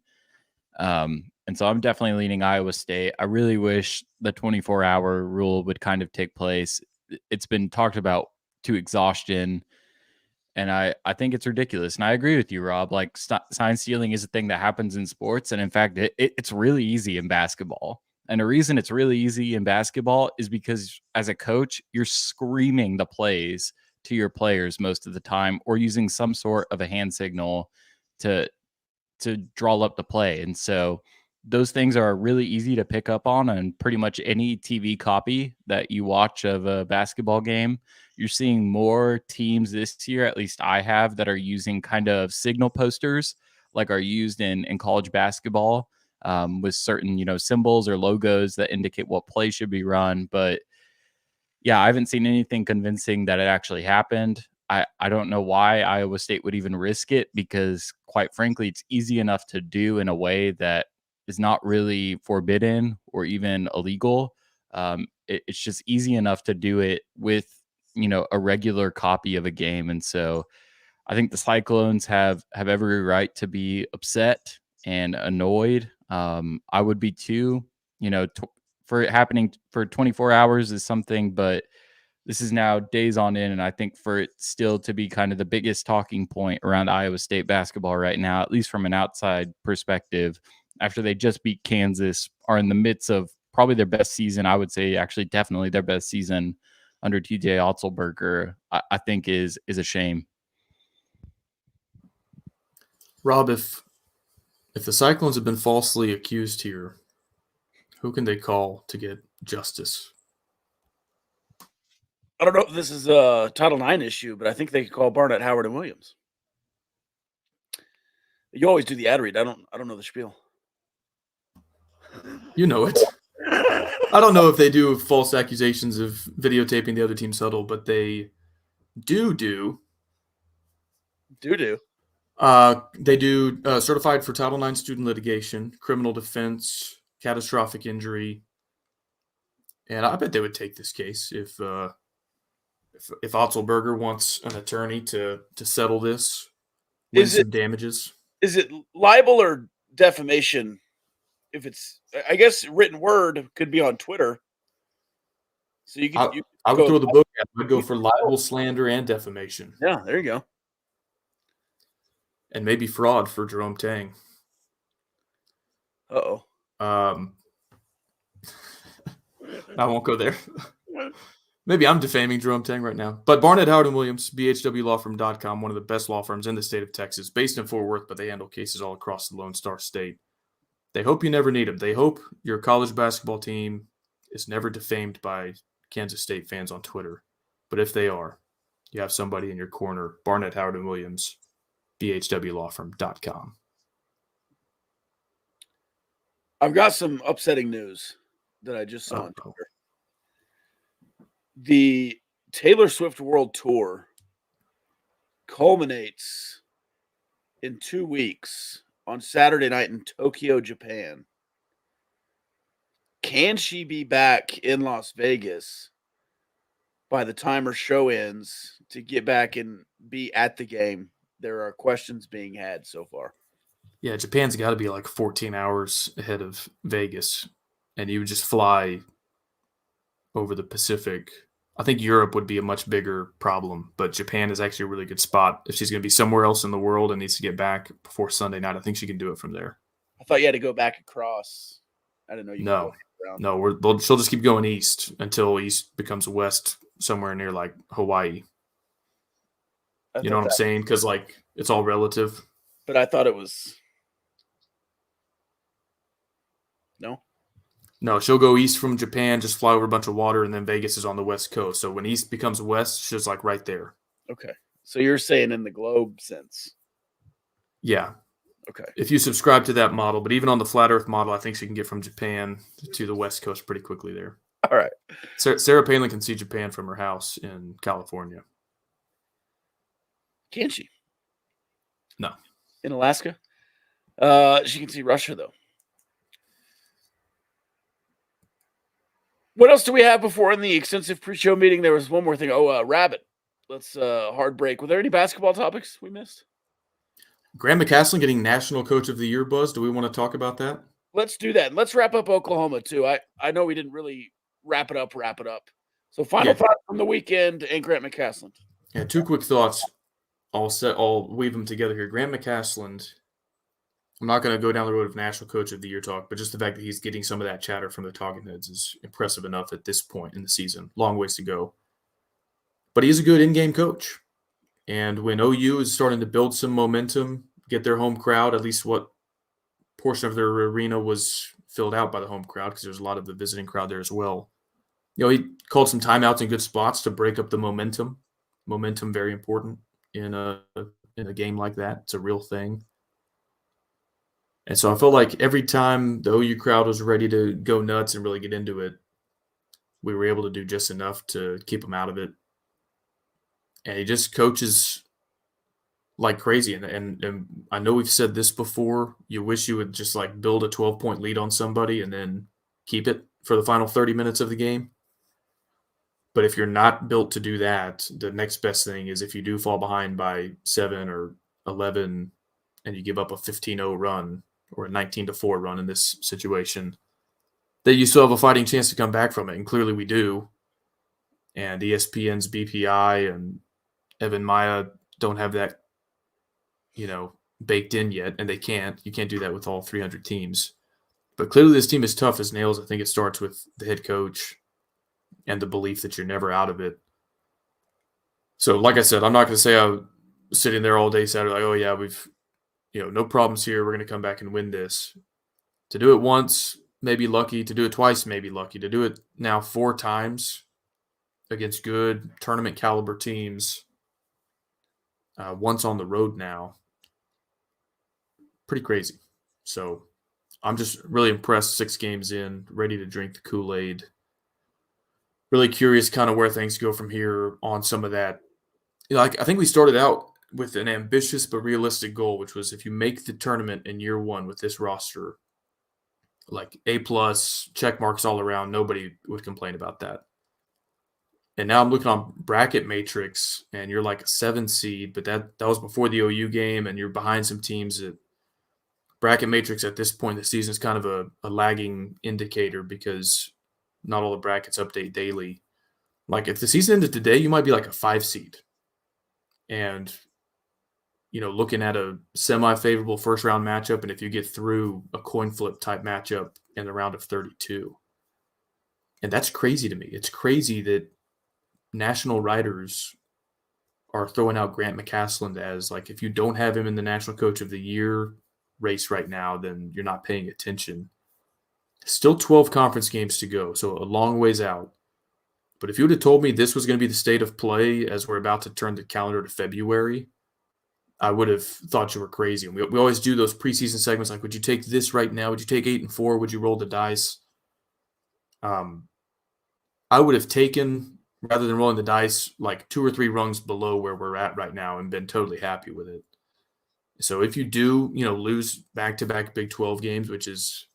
S3: And so I'm definitely leaning Iowa State. I really wish the 24-hour rule would kind of take place. It's been talked about to exhaustion, and I think it's ridiculous. And I agree with you, Rob. Like, sign stealing is a thing that happens in sports, and in fact, it's really easy in basketball. And the reason it's really easy in basketball is because as a coach, you're screaming the plays to your players most of the time, or using some sort of a hand signal to draw up the play. And so those things are really easy to pick up on pretty much any TV copy that you watch of a basketball game. You're seeing more teams this year, at least I have, that are using kind of signal posters like are used in college basketball, with certain, symbols or logos that indicate what play should be run. But yeah, I haven't seen anything convincing that it actually happened. I don't know why Iowa State would even risk it, because quite frankly, it's easy enough to do in a way that is not really forbidden or even illegal. It's just easy enough to do it with, a regular copy of a game. And so I think the Cyclones have every right to be upset and annoyed. I would be too, for it happening for 24 hours is something, but this is now days on in, and I think for it still to be kind of the biggest talking point around Iowa State basketball right now, at least from an outside perspective, after they just beat Kansas, are in the midst of probably their best season. I would say actually definitely their best season under TJ Otzelberger, I think is a shame.
S2: Rob, if the Cyclones have been falsely accused here, who can they call to get justice?
S1: I don't know if this is a Title IX issue, but I think they could call Barnett, Howard, and Williams. You always do the ad read. I don't know the spiel.
S2: You know it. I don't know if they do false accusations of videotaping the other team's huddle, but they do. They do certified for Title IX student litigation, criminal defense, catastrophic injury, and I bet they would take this case if Otzelberger wants an attorney to settle this, win some damages.
S1: Is it libel or defamation? If it's, I guess, written word could be on Twitter. So you could.
S2: I would throw the book at. I'd go for libel, slander, and defamation.
S1: Yeah, there you go.
S2: And maybe fraud for Jerome Tang.
S1: Uh-oh.
S2: I won't go there. Maybe I'm defaming Jerome Tang right now. But Barnett, Howard, and Williams, bhwlawfirm.com, one of the best law firms in the state of Texas, based in Fort Worth, but they handle cases all across the Lone Star State. They hope you never need them. They hope your college basketball team is never defamed by Kansas State fans on Twitter. But if they are, you have somebody in your corner. Barnett, Howard, and Williams, bhwlawfirm.com.
S1: I've got some upsetting news that I just saw on Twitter. The Taylor Swift World Tour culminates in 2 weeks on Saturday night in Tokyo, Japan. Can she be back in Las Vegas by the time her show ends to get back and be at the game? There are questions being had so far.
S2: Yeah, Japan's got to be like 14 hours ahead of Vegas, and you would just fly over the Pacific. I think Europe would be a much bigger problem, but Japan is actually a really good spot. If she's going to be somewhere else in the world and needs to get back before Sunday night, I think she can do it from there.
S1: I thought you had to go back across. I didn't know you
S2: No. She'll just keep going east until east becomes west somewhere near like Hawaii. You know what I'm saying? Because like it's all relative.
S1: But I thought it was
S2: No, she'll go east from Japan, just fly over a bunch of water, and then Vegas is on the west coast. So when east becomes west, she's like right there.
S1: Okay. So you're saying in the globe sense.
S2: Yeah.
S1: Okay.
S2: If you subscribe to that model, but even on the flat earth model, I think she can get from Japan to the west coast pretty quickly there.
S1: All right.
S2: Sarah Palin can see Japan from her house in California.
S1: Can she?
S2: No.
S1: In Alaska? She can see Russia, though. What else do we have before in the extensive pre-show meeting? There was one more thing. Rabbit. Let's hard break. Were there any basketball topics we missed?
S2: Graham McCasland getting National Coach of the Year buzz. Do we want to talk about that?
S1: Let's do that. And let's wrap up Oklahoma, too. I know we didn't really wrap it up. So final thoughts from the weekend and Grant McCasland.
S2: Yeah, 2 quick thoughts. I'll weave them together here. Graham McCasland, I'm not going to go down the road of National Coach of the Year talk, but just the fact that he's getting some of that chatter from the talking heads is impressive enough at this point in the season. Long ways to go. But he's a good in-game coach. And when OU is starting to build some momentum, get their home crowd, at least what portion of their arena was filled out by the home crowd, because there's a lot of the visiting crowd there as well. You know, he called some timeouts in good spots to break up the momentum. Momentum, very important in a game like that. It's a real thing. And so I felt like every time the OU crowd was ready to go nuts and really get into it, we were able to do just enough to keep them out of it. And he just coaches like crazy. And I know we've said this before. You wish you would just like build a 12-point lead on somebody and then keep it for the final 30 minutes of the game. But if you're not built to do that, the next best thing is if you do fall behind by 7 or 11 and you give up a 15-0 run or a 19-4 run in this situation, that you still have a fighting chance to come back from it. And clearly we do. and ESPN's BPI and Evan Maya don't have that, baked in yet, and they can't. You can't do that with all 300 teams. But clearly this team is tough as nails. I think it starts with the head coach and the belief that you're never out of it. So, like I said, I'm not going to say I was sitting there all day Saturday like, oh, yeah, we've, no problems here. We're going to come back and win this. To do it once, maybe lucky. To do it twice, maybe lucky. To do it now 4 times against good tournament caliber teams, once on the road now, pretty crazy. So I'm just really impressed 6 games in, ready to drink the Kool-Aid. Really curious kind of where things go from here on some of that. I think we started out with an ambitious but realistic goal, which was if you make the tournament in year 1 with this roster, like A+, check marks all around, nobody would complain about that. And now I'm looking on bracket matrix, and you're like a 7 seed, but that was before the OU game, and you're behind some teams that bracket matrix at this point in the season is kind of a lagging indicator because not all the brackets update daily. Like if the season ended today, you might be like a 5 seed. And, looking at a semi-favorable first-round matchup, and if you get through a coin flip type matchup in the round of 32. And that's crazy to me. It's crazy that national writers are throwing out Grant McCasland as, like, if you don't have him in the National Coach of the Year race right now, then you're not paying attention. Still 12 conference games to go, so a long ways out. But if you would have told me this was going to be the state of play as we're about to turn the calendar to February, I would have thought you were crazy. And we always do those preseason segments like, would you take this right now? Would you take 8-4? Would you roll the dice? I would have taken, rather than rolling the dice, like 2 or 3 rungs below where we're at right now and been totally happy with it. So if you do, lose back-to-back Big 12 games, which is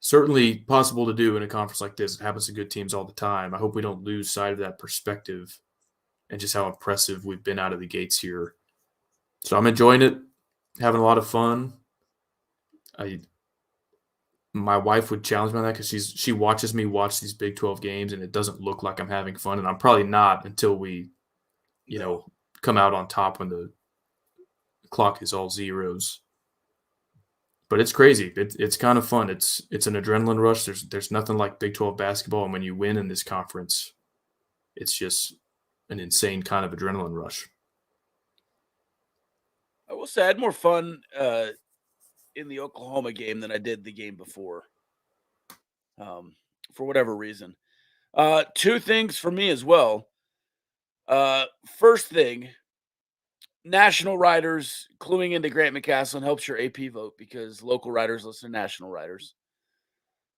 S2: certainly possible to do in a conference like this, it happens to good teams all the time. I hope we don't lose sight of that perspective and just how impressive we've been out of the gates here. So I'm enjoying it, having a lot of fun. My wife would challenge me on that because she watches me watch these Big 12 games, and it doesn't look like I'm having fun, and I'm probably not until we, come out on top when the clock is all zeros. But it's crazy. It's kind of fun. It's an adrenaline rush. There's nothing like Big 12 basketball, and when you win in this conference, it's just an insane kind of adrenaline rush.
S1: I will say I had more fun in the Oklahoma game than I did the game before, for whatever reason. 2 things for me as well. First thing, national writers cluing into Grant McCasland helps your AP vote because local writers listen to national writers.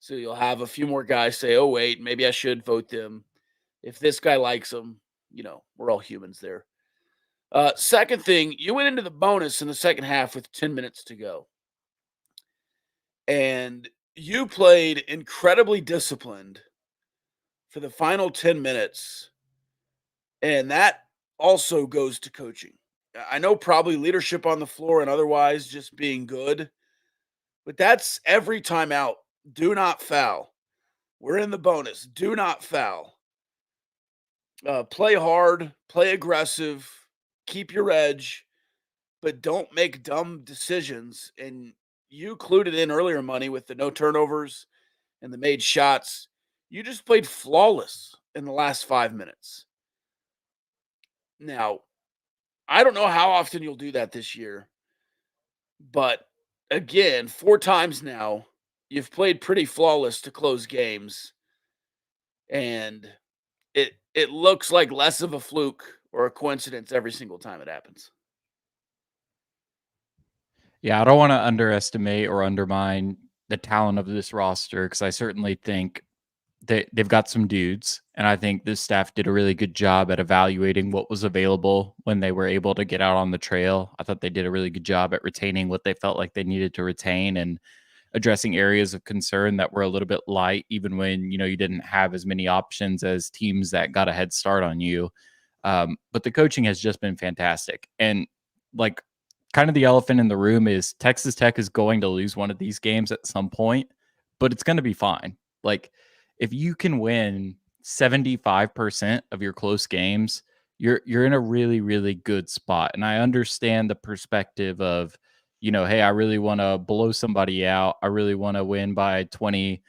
S1: So you'll have a few more guys say, oh, wait, maybe I should vote them. If this guy likes them, we're all humans there. Second thing, you went into the bonus in the second half with 10 minutes to go. And you played incredibly disciplined for the final 10 minutes. And that also goes to coaching. I know probably leadership on the floor and otherwise just being good, but that's every time out. Do not foul. We're in the bonus. Do not foul. Play hard, play aggressive, keep your edge, but don't make dumb decisions. And you clued it in earlier, Money, with the no turnovers and the made shots. You just played flawless in the last 5 minutes. Now, I don't know how often you'll do that this year, but again, 4 times now, you've played pretty flawless to close games, and it looks like less of a fluke or a coincidence every single time it happens.
S3: Yeah, I don't want to underestimate or undermine the talent of this roster because I certainly think they've got some dudes, and I think this staff did a really good job at evaluating what was available when they were able to get out on the trail. I thought they did a really good job at retaining what they felt like they needed to retain and addressing areas of concern that were a little bit light, even when, you didn't have as many options as teams that got a head start on you. But the coaching has just been fantastic. And like kind of the elephant in the room is Texas Tech is going to lose one of these games at some point, but it's going to be fine. Like if you can win 75% of your close games, you're in a really, really good spot. And I understand the perspective of, hey, I really want to blow somebody out. I really want to win by 20.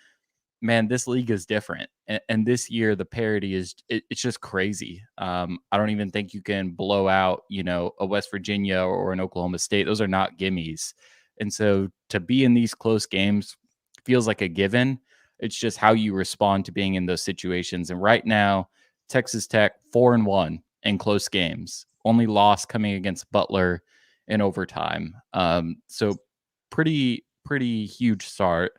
S3: Man, this league is different. And this year, the parity it's just crazy. I don't even think you can blow out, a West Virginia or an Oklahoma State. Those are not gimmies. And so to be in these close games feels like a given. It's just how you respond to being in those situations. And right now, Texas Tech 4-1 in close games, only loss coming against Butler in overtime. So pretty huge start.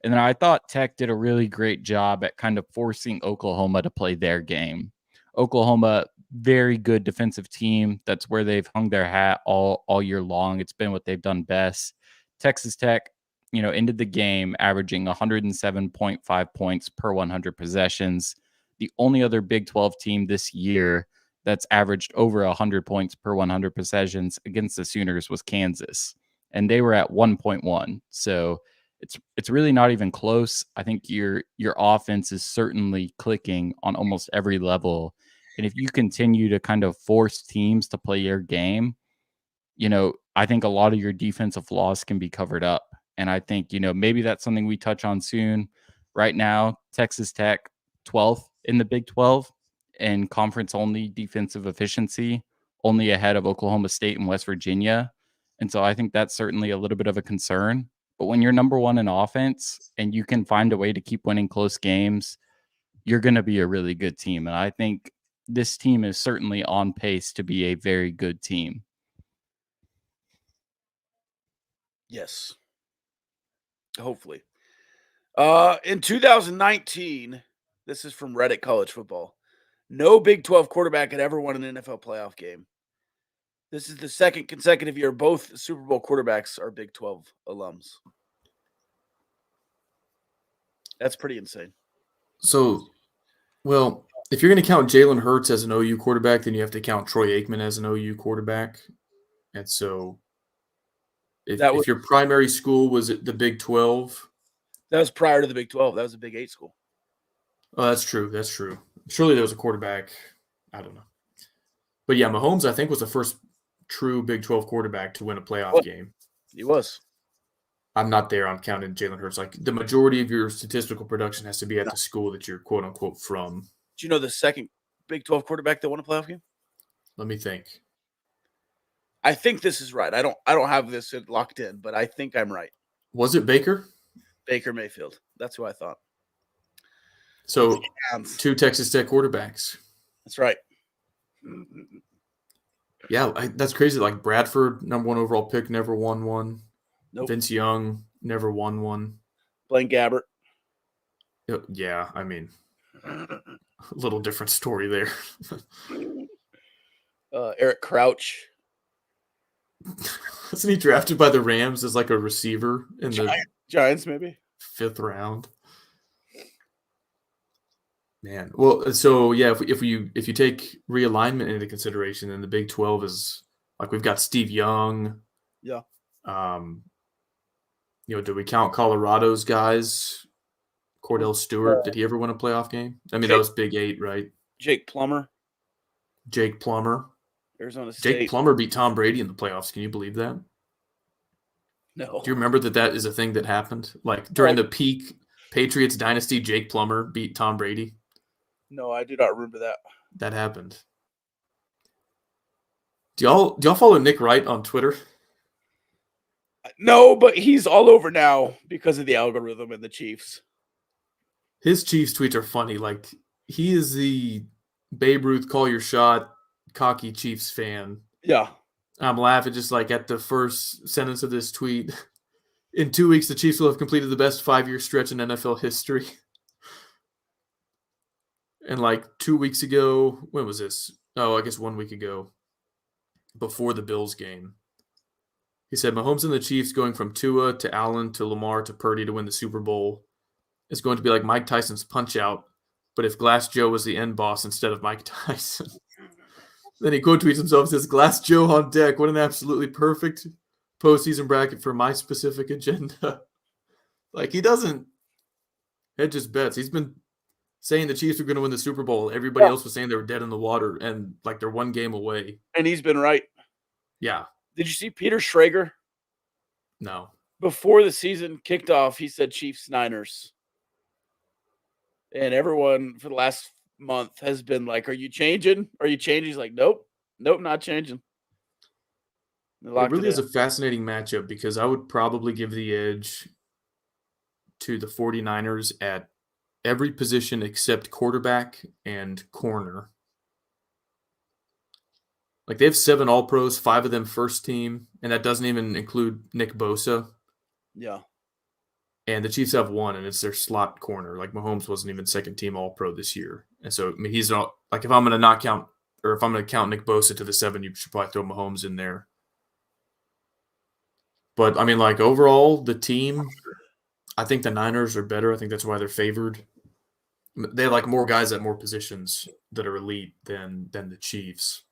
S3: And then I thought Tech did a really great job at kind of forcing Oklahoma to play their game. Oklahoma, very good defensive team. That's where they've hung their hat all year long. It's been what they've done best. Texas Tech, ended the game averaging 107.5 points per 100 possessions. The only other Big 12 team this year that's averaged over 100 points per 100 possessions against the Sooners was Kansas, and they were at 1.1. So it's really not even close. I think your offense is certainly clicking on almost every level. And if you continue to kind of force teams to play your game, I think a lot of your defensive flaws can be covered up. And I think, maybe that's something we touch on soon. Right now, Texas Tech 12th in the Big 12 in conference only defensive efficiency, only ahead of Oklahoma State and West Virginia. And so I think that's certainly a little bit of a concern. But when you're number one in offense and you can find a way to keep winning close games, you're going to be a really good team. And I think this team is certainly on pace to be a very good team.
S1: Yes. Hopefully. In 2019, this is from Reddit College Football, no Big 12 quarterback had ever won an NFL playoff game. This is the second consecutive year both Super Bowl quarterbacks are Big 12 alums. That's pretty insane.
S2: So, well, if you're going to count Jalen Hurts as an OU quarterback, then you have to count Troy Aikman as an OU quarterback. And so if your primary school was at the Big 12.
S1: That was prior to the Big 12. That was a Big 8 school.
S2: Oh, that's true. That's true. Surely there was a quarterback. I don't know. But yeah, Mahomes, I think, was the first true Big 12 quarterback to win a playoff game.
S1: He was.
S2: I'm not there on counting Jalen Hurts. Like, the majority of your statistical production has to be at the school that you're quote unquote from.
S1: Do you know the second Big 12 quarterback that won a playoff game?
S2: Let me think.
S1: I think this is right. I don't have this locked in, but I think I'm right.
S2: Was it Baker?
S1: Baker Mayfield. That's who I thought.
S2: So, 2 Texas Tech quarterbacks.
S1: That's right.
S2: Yeah, that's crazy. Like, Bradford, number 1 overall pick, never won one.
S1: Nope.
S2: Vince Young never won one.
S1: Blaine Gabbert.
S2: Yeah, I mean, a little different story there.
S1: Eric Crouch.
S2: Wasn't he drafted by the Rams as like a receiver in the
S1: Giants, maybe
S2: 5th round? Man, well, so yeah, if you take realignment into consideration, then the Big 12 is like we've got Steve Young.
S1: Yeah.
S2: Do we count Colorado's guys? Cordell Stewart, did he ever win a playoff game? I mean, that was Big 8, right?
S1: Jake Plummer. Arizona State.
S2: Jake Plummer beat Tom Brady in the playoffs. Can you believe that?
S1: No.
S2: Do you remember that is a thing that happened? Like during the peak Patriots dynasty, Jake Plummer beat Tom Brady?
S1: No, I do not remember that.
S2: That happened. Do y'all follow Nick Wright on Twitter?
S1: No, but he's all over now because of the algorithm and the Chiefs.
S2: His Chiefs tweets are funny. Like, he is the Babe Ruth call your shot, cocky Chiefs fan.
S1: Yeah.
S2: I'm laughing just like at the first sentence of this tweet. In 2 weeks, the Chiefs will have completed the best 5-year stretch in NFL history. And like 2 weeks ago, when was this? Oh, I guess 1 week ago, before the Bills game. He said, Mahomes and the Chiefs going from Tua to Allen to Lamar to Purdy to win the Super Bowl is going to be like Mike Tyson's Punch-Out, but if Glass Joe was the end boss instead of Mike Tyson. Then he quote tweets himself and says, Glass Joe on deck. What an absolutely perfect postseason bracket for my specific agenda. Like, he doesn't hedge his bets. He's been saying the Chiefs were going to win the Super Bowl. Everybody else was saying they were dead in the water and like they're one game away.
S1: And he's been right.
S2: Yeah.
S1: Did you see Peter Schrager?
S2: No.
S1: Before the season kicked off, he said Chiefs Niners. And everyone for the last month has been like, "Are you changing? Are you changing?" He's like, "Nope, not changing."
S2: It really is a fascinating matchup because I would probably give the edge to the 49ers at every position except quarterback and corner. Like they have 7 All-Pros, 5 of them first team, and that doesn't even include Nick Bosa.
S1: Yeah.
S2: And the Chiefs have 1, and it's their slot corner. Like Mahomes wasn't even second team All-Pro this year. And so, I mean, he's not like if I'm going to count Nick Bosa to the 7, you should probably throw Mahomes in there. But I mean, like overall, the team, I think the Niners are better. I think that's why they're favored. They have like more guys at more positions that are elite than the Chiefs.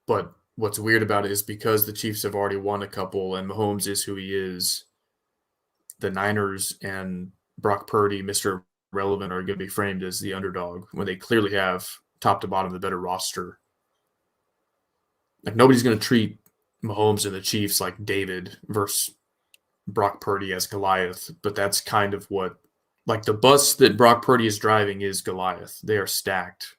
S2: But what's weird about it is because the Chiefs have already won a couple and Mahomes is who he is, the Niners and Brock Purdy, Mr. Relevant, are going to be framed as the underdog when they clearly have top to bottom the better roster. Like nobody's going to treat Mahomes and the Chiefs like David versus Brock Purdy as Goliath, but that's kind of what, like the bus that Brock Purdy is driving is Goliath. They are stacked.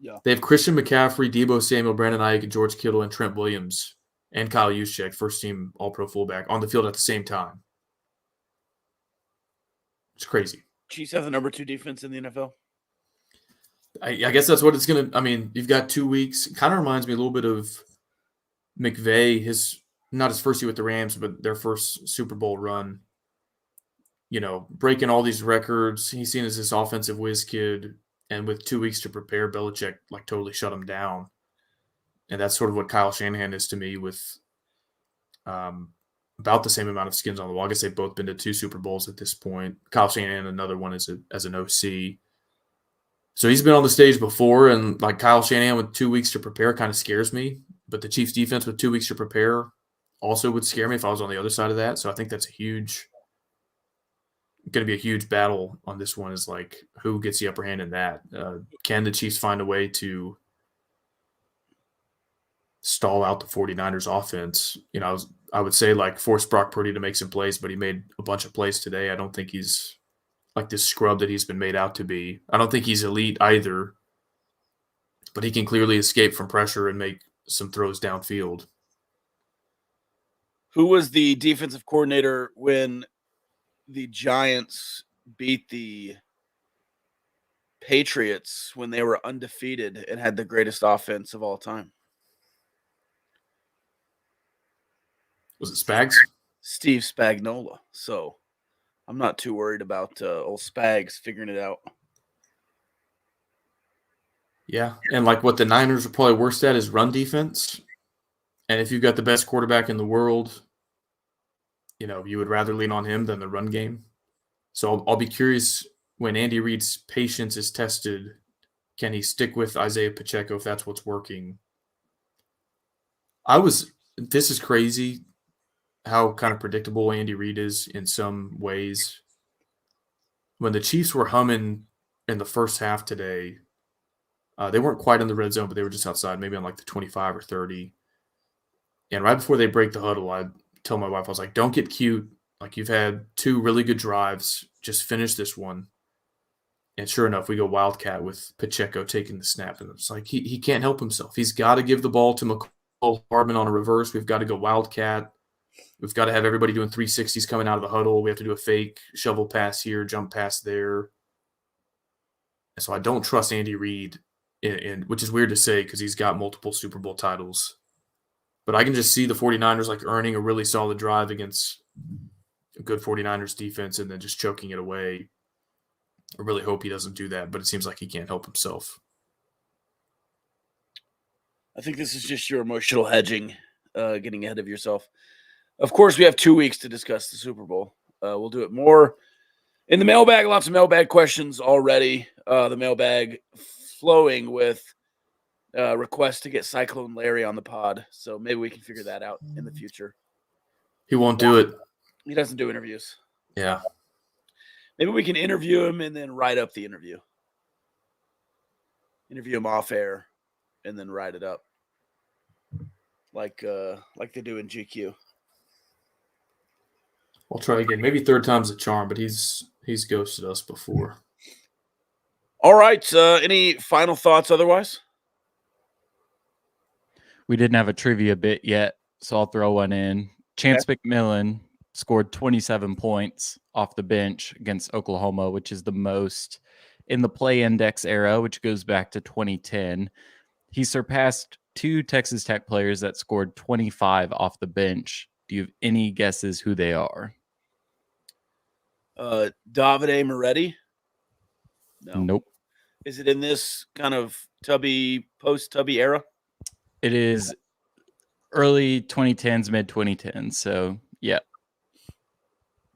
S1: Yeah.
S2: They have Christian McCaffrey, Deebo Samuel, Brandon Ayuk, George Kittle, and Trent Williams, and Kyle Juszczyk, first-team All-Pro fullback, on the field at the same time. It's crazy.
S1: Chiefs have the number 2 defense in the NFL.
S2: I guess that's what it's going to – I mean, you've got 2 weeks. It kind of reminds me a little bit of McVay, not his first year with the Rams, but their first Super Bowl run. You know, breaking all these records. He's seen as this offensive whiz kid. And with 2 weeks to prepare, Belichick like totally shut him down. And that's sort of what Kyle Shanahan is to me with about the same amount of skins on the wall. I guess they've both been to 2 Super Bowls at this point. Kyle Shanahan, another one as an OC. So he's been on the stage before, and like Kyle Shanahan with 2 weeks to prepare kind of scares me. But the Chiefs defense with 2 weeks to prepare also would scare me if I was on the other side of that. So I think that's going to be a huge battle on this one, is like who gets the upper hand in that. Can the Chiefs find a way to stall out the 49ers offense? You know, I would say like force Brock Purdy to make some plays, but he made a bunch of plays today. I don't think he's like this scrub that he's been made out to be. I don't think he's elite either, but he can clearly escape from pressure and make some throws downfield.
S1: Who was the defensive coordinator when the Giants beat the Patriots when they were undefeated and had the greatest offense of all time?
S2: Was it Spags?
S1: Steve Spagnuolo. So I'm not too worried about old Spags figuring it out.
S2: Yeah, and like what the Niners are probably worst at is run defense. And if you've got the best quarterback in the world, you know, you would rather lean on him than the run game. So I'll be curious when Andy Reid's patience is tested, can he stick with Isaiah Pacheco if that's what's working? This is crazy how kind of predictable Andy Reid is in some ways. When the Chiefs were humming in the first half today, they weren't quite in the red zone, but they were just outside, maybe on like the 25 or 30. And right before they break the huddle, I tell my wife, I was like, don't get cute. Like, you've had 2 really good drives. Just finish this one. And sure enough, we go Wildcat with Pacheco taking the snap. And it's like he can't help himself. He's got to give the ball to McCall Hardman on a reverse. We've got to go Wildcat. We've got to have everybody doing 360s coming out of the huddle. We have to do a fake shovel pass here, jump pass there. And so I don't trust Andy Reid, which is weird to say because he's got multiple Super Bowl titles. But I can just see the 49ers like earning a really solid drive against a good 49ers defense and then just choking it away. I really hope he doesn't do that, but it seems like he can't help himself.
S1: I think this is just your emotional hedging, getting ahead of yourself. Of course, we have 2 weeks to discuss the Super Bowl. We'll do it more in the mailbag. Lots of mailbag questions already. The mailbag flowing with requests to get Cyclone Larry on the pod. So maybe we can figure that out in the future.
S2: He won't do it.
S1: He doesn't do interviews.
S2: Yeah.
S1: Maybe we can interview him and then write up the interview. Interview him off air and then write it up. Like they do in GQ.
S2: I'll try again. Maybe third time's a charm, but he's ghosted us before.
S1: All right. Any final thoughts otherwise?
S3: We didn't have a trivia bit yet, so I'll throw one in. Chance McMillan scored 27 points off the bench against Oklahoma, which is the most in the play index era, which goes back to 2010. He surpassed 2 Texas Tech players that scored 25 off the bench. Do you have any guesses who they are?
S1: Davide Moretti? No.
S3: Nope.
S1: Is it in this kind of post-Tubby era?
S3: It is early 2010s, mid 2010s. So, yeah.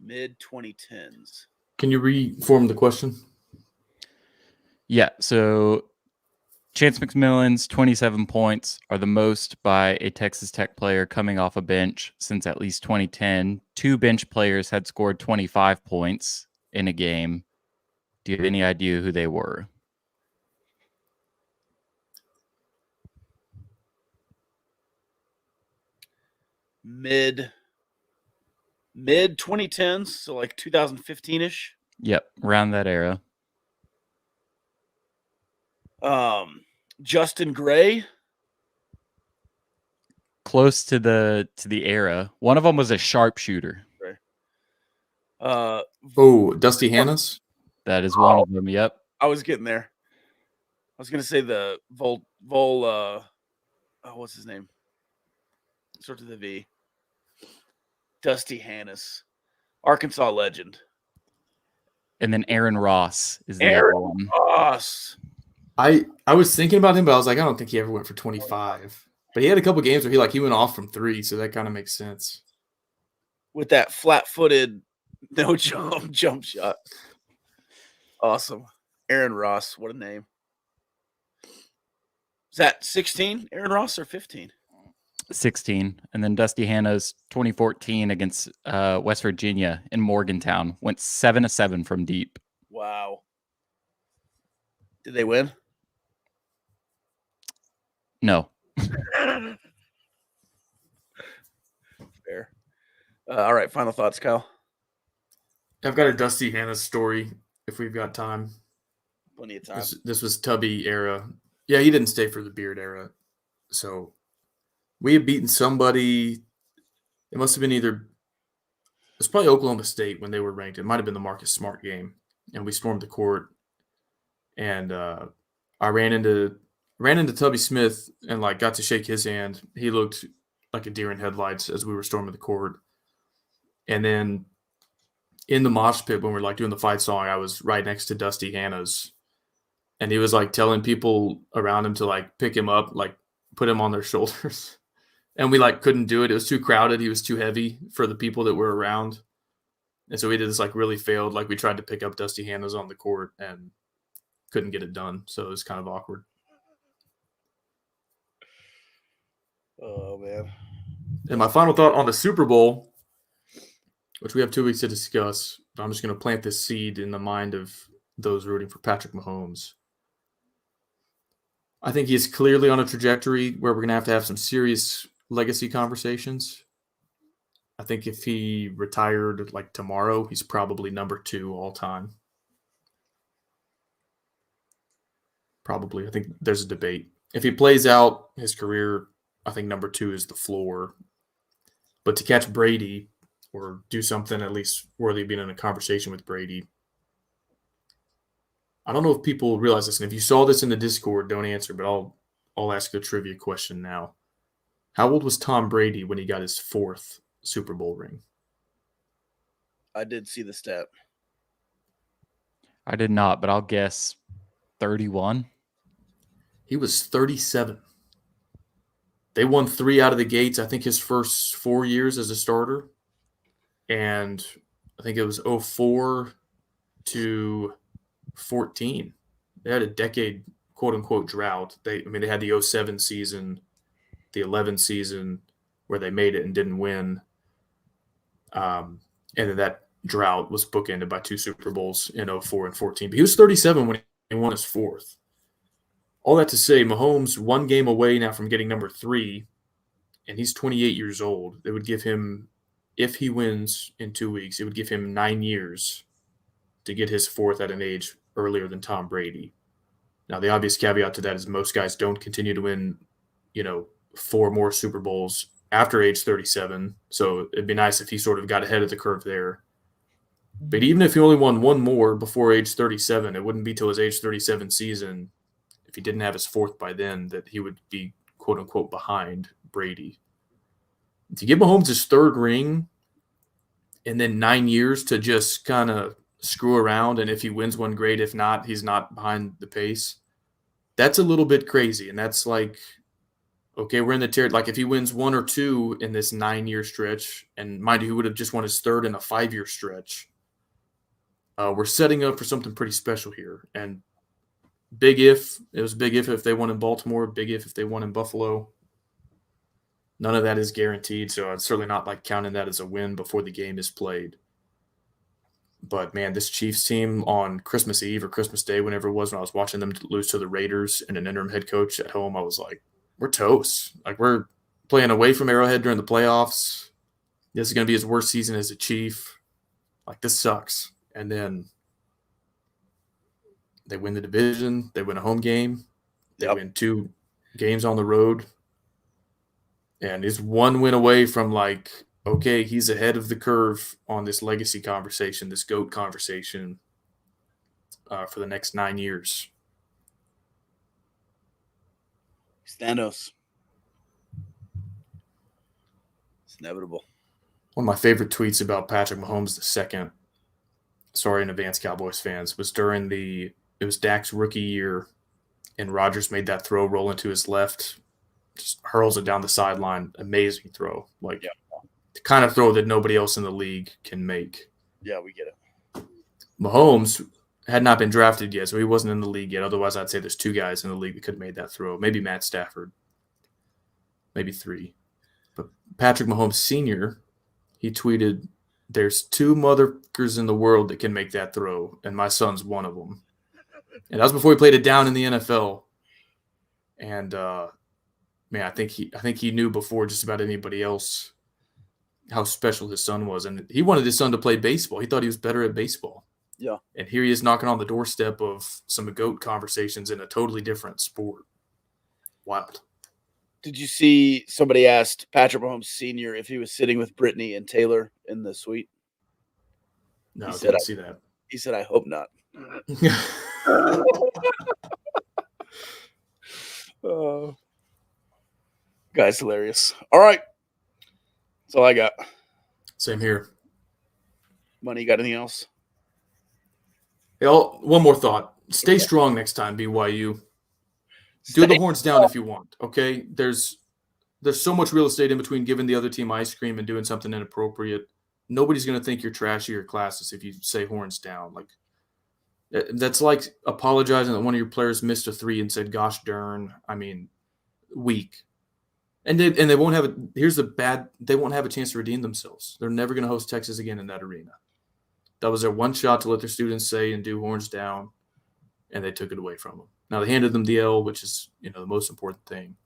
S1: Mid 2010s.
S2: Can you reform the question?
S3: Yeah. So, Chance McMillan's 27 points are the most by a Texas Tech player coming off a bench since at least 2010. 2 bench players had scored 25 points in a game. Do you have any idea who they were?
S1: Mid 2010s, so like 2015-ish.
S3: Yep, around that era.
S1: Justin Gray.
S3: Close to the era. One of them was a sharpshooter.
S2: Dusty Hannes?
S3: That is one of them. Yep.
S1: I was getting there. I was gonna say the what's his name? Starts with a V. Dusty Hannes, Arkansas legend.
S3: And then Aaron Ross is the other one.
S1: Ross.
S2: I was thinking about him, but I was like, I don't think he ever went for 25. But he had a couple games where he went off from 3, so that kind of makes sense.
S1: With that flat-footed, no jump shot. Awesome. Aaron Ross, what a name. Is that 16, Aaron Ross, or 15?
S3: 16. And then Dusty Hanna's 2014 against West Virginia in Morgantown went 7-7 from deep.
S1: Wow. Did they win?
S3: No.
S1: Fair. All right, final thoughts, Kyle.
S2: I've got a Dusty Hannes story if we've got time.
S1: Plenty of time.
S2: This was Tubby era. Yeah, he didn't stay for the Beard era. So we had beaten somebody. It must have been it's probably Oklahoma State when they were ranked. It might have been the Marcus Smart game. And we stormed the court. And I ran into Tubby Smith and got to shake his hand. He looked like a deer in headlights as we were storming the court. And then in the mosh pit when we were doing the fight song, I was right next to Dusty Hannes. And he was telling people around him to pick him up, put him on their shoulders. And we couldn't do it. It was too crowded. He was too heavy for the people that were around. And so we did this really failed. We tried to pick up Dusty Hannes on the court and couldn't get it done. So it was kind of awkward.
S1: Oh, man.
S2: And my final thought on the Super Bowl, which we have 2 weeks to discuss, but I'm just going to plant this seed in the mind of those rooting for Patrick Mahomes. I think he's clearly on a trajectory where we're going to have some serious legacy conversations. I think if he retired tomorrow, he's probably number 2 all time. Probably. I think there's a debate. If he plays out his career, I think number 2 is the floor. But to catch Brady or do something at least worthy of being in a conversation with Brady, I don't know if people realize this. And if you saw this in the Discord, don't answer, but I'll ask a trivia question now. How old was Tom Brady when he got his 4th Super Bowl ring?
S1: I did see the stat.
S3: I did not, but I'll guess 31.
S2: He was 37. They won 3 out of the gates, I think his first 4 years as a starter. And I think it was 04 to 14. They had a decade, quote unquote, drought. They had the 07 season, the 11 season where they made it and didn't win. And then that drought was bookended by 2 Super Bowls in 04 and 14. But he was 37 when he won his 4th. All that to say, Mahomes 1 game away now from getting number 3, and he's 28 years old. It would give him, if he wins in 2 weeks, it would give him 9 years to get his 4th at an age earlier than Tom Brady. Now, the obvious caveat to that is most guys don't continue to win, 4 more Super Bowls after age 37. So it'd be nice if he sort of got ahead of the curve there. But even if he only won 1 more before age 37, it wouldn't be till his age 37 season, if he didn't have his 4th by then, that he would be, quote unquote, behind Brady. If you give Mahomes his 3rd ring and then 9 years to just kind of screw around, and if he wins one, great. If not, he's not behind the pace. That's a little bit crazy, and that's like, okay, we're in the tier. Like if he wins 1 or 2 in this 9-year stretch, and mind you, he would have just won his 3rd in a 5-year stretch. We're setting up for something pretty special here. And big if. It was big if they won in Baltimore, big if they won in Buffalo. None of that is guaranteed, so I'm certainly not like counting that as a win before the game is played. But, man, this Chiefs team on Christmas Eve or Christmas Day, whenever it was, when I was watching them lose to the Raiders and an interim head coach at home, I was like, we're toast. Like, we're playing away from Arrowhead during the playoffs. This is going to be his worst season as a Chief. Like, this sucks. And then they win the division. They win a home game. They win 2 games on the road. And he's 1 win away from, like, okay, he's ahead of the curve on this legacy conversation, this GOAT conversation for the next 9 years.
S1: Thanos. It's inevitable.
S2: One of my favorite tweets about Patrick Mahomes II, sorry in advance, Cowboys fans, was during it was Dak's rookie year, and Rodgers made that throw, roll into his left, just hurls it down the sideline. Amazing throw. Like, the kind of throw that nobody else in the league can make.
S1: Yeah, we get it.
S2: Mahomes had not been drafted yet, so he wasn't in the league yet. Otherwise, I'd say there's 2 guys in the league that could have made that throw. Maybe Matt Stafford. Maybe 3. But Patrick Mahomes Sr., he tweeted, "There's 2 motherfuckers in the world that can make that throw, and my son's one of them." And that was before he played it down in the NFL. And, man, I think he knew before just about anybody else how special his son was. And he wanted his son to play baseball. He thought he was better at baseball.
S1: Yeah.
S2: And here he is knocking on the doorstep of some GOAT conversations in a totally different sport. Wild.
S1: Did you see somebody asked Patrick Mahomes Sr. if he was sitting with Brittany and Taylor in the suite?
S2: No, I didn't see that.
S1: He said, I hope not. Guy's hilarious. All right. That's all I got.
S2: Same here.
S1: Money, you got anything else?
S2: Hey, one more thought. Stay strong next time, BYU. Do the horns down if you want, okay? There's so much real estate in between giving the other team ice cream and doing something inappropriate. Nobody's going to think you're trashy or classless if you say horns down. Like, that's like apologizing that one of your players missed a 3 and said, gosh darn. I mean, weak. And they won't have they won't have a chance to redeem themselves. They're never going to host Texas again in that arena. That was their one shot to let their students say and do horns down, and they took it away from them. Now they handed them the L, which is, the most important thing.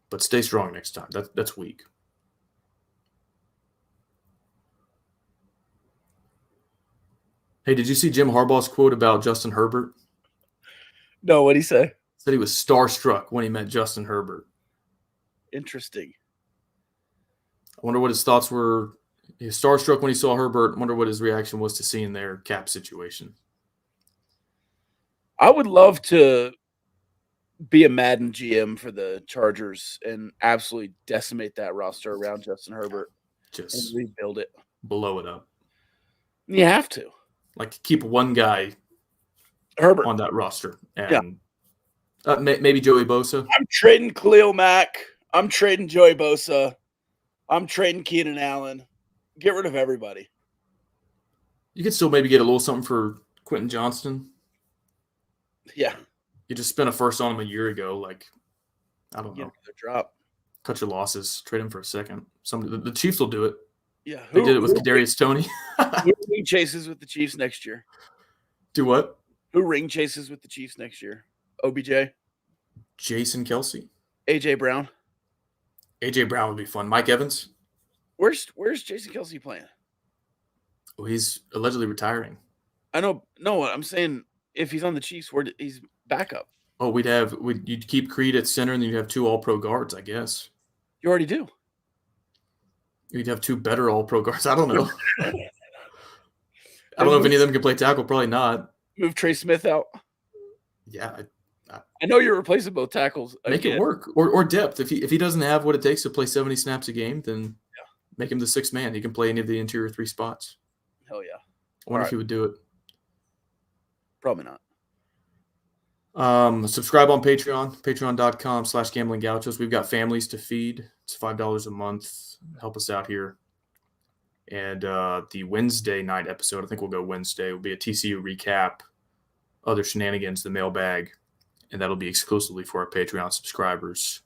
S2: But stay strong next time. That's weak. Hey, did you see Jim Harbaugh's quote about Justin Herbert?
S1: No, what'd he say?
S2: Said he was starstruck when he met Justin Herbert.
S1: Interesting.
S2: I wonder what his thoughts were. He was starstruck when he saw Herbert. I wonder what his reaction was to seeing their cap situation.
S1: I would love to be a Madden GM for the Chargers and absolutely decimate that roster around Justin Herbert.
S2: Just
S1: and rebuild it.
S2: Blow it up.
S1: You have to.
S2: Like, keep one guy
S1: Herbert
S2: on that roster. And maybe Joey Bosa.
S1: I'm trading Khalil Mack. I'm trading Joey Bosa. I'm trading Keenan Allen. Get rid of everybody.
S2: You could still maybe get a little something for Quentin Johnston.
S1: Yeah.
S2: You just spent a first on him a year ago. Like, I don't know.
S1: Drop.
S2: Cut your losses. Trade him for a second. The Chiefs will do it.
S1: Yeah,
S2: They did it with Kadarius Toney.
S1: who ring chases with the Chiefs next year?
S2: Do what?
S1: Who ring chases with the Chiefs next year? OBJ,
S2: Jason Kelsey.
S1: AJ Brown.
S2: AJ Brown would be fun. Mike Evans.
S1: Where's Jason Kelsey playing?
S2: Well, he's allegedly retiring.
S1: I know. No, I'm saying if he's on the Chiefs, he's backup.
S2: Oh, you'd keep Creed at center, and then you'd have 2 All-Pro guards, I guess.
S1: You already do.
S2: You'd have 2 better All-Pro guards. I don't know. I don't know if any of them can play tackle. Probably not.
S1: Move Trey Smith out.
S2: Yeah,
S1: I know you're replacing both tackles.
S2: Make it work, or depth. If he doesn't have what it takes to play 70 snaps a game, then make him the 6th man. He can play any of the interior 3 spots.
S1: Hell yeah!
S2: I wonder if he would do it.
S1: Probably not.
S2: Subscribe on Patreon, patreon.com/gambling gauchos. We've got families to feed. It's $5 a month. Help us out here. And the Wednesday night episode, I think we'll go Wednesday, will be a TCU recap, other shenanigans, the mailbag, and that'll be exclusively for our Patreon subscribers.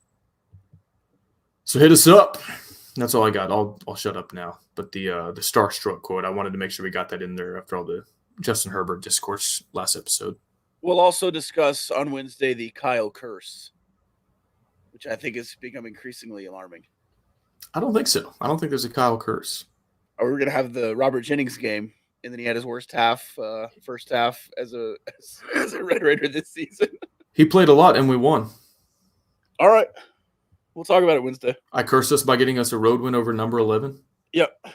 S2: So hit us up. That's all I got. I'll shut up now. But the starstruck quote, I wanted to make sure we got that in there after all the Justin Herbert discourse last episode.
S1: We'll also discuss on Wednesday the Kyle curse, which I think is becoming increasingly alarming.
S2: I don't think so. I don't think there's a Kyle curse.
S1: Or we're gonna have the Robert Jennings game, and then he had his worst first half as a Red Raider this season.
S2: He played a lot, and we won.
S1: All right, we'll talk about it Wednesday.
S2: I cursed us by getting us a road win over number 11.
S1: Yep.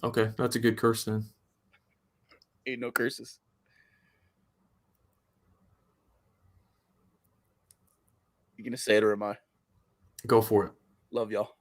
S2: Okay, that's a good curse then.
S1: Ain't no curses. You gonna say it or am I?
S2: Go for it.
S1: Love y'all.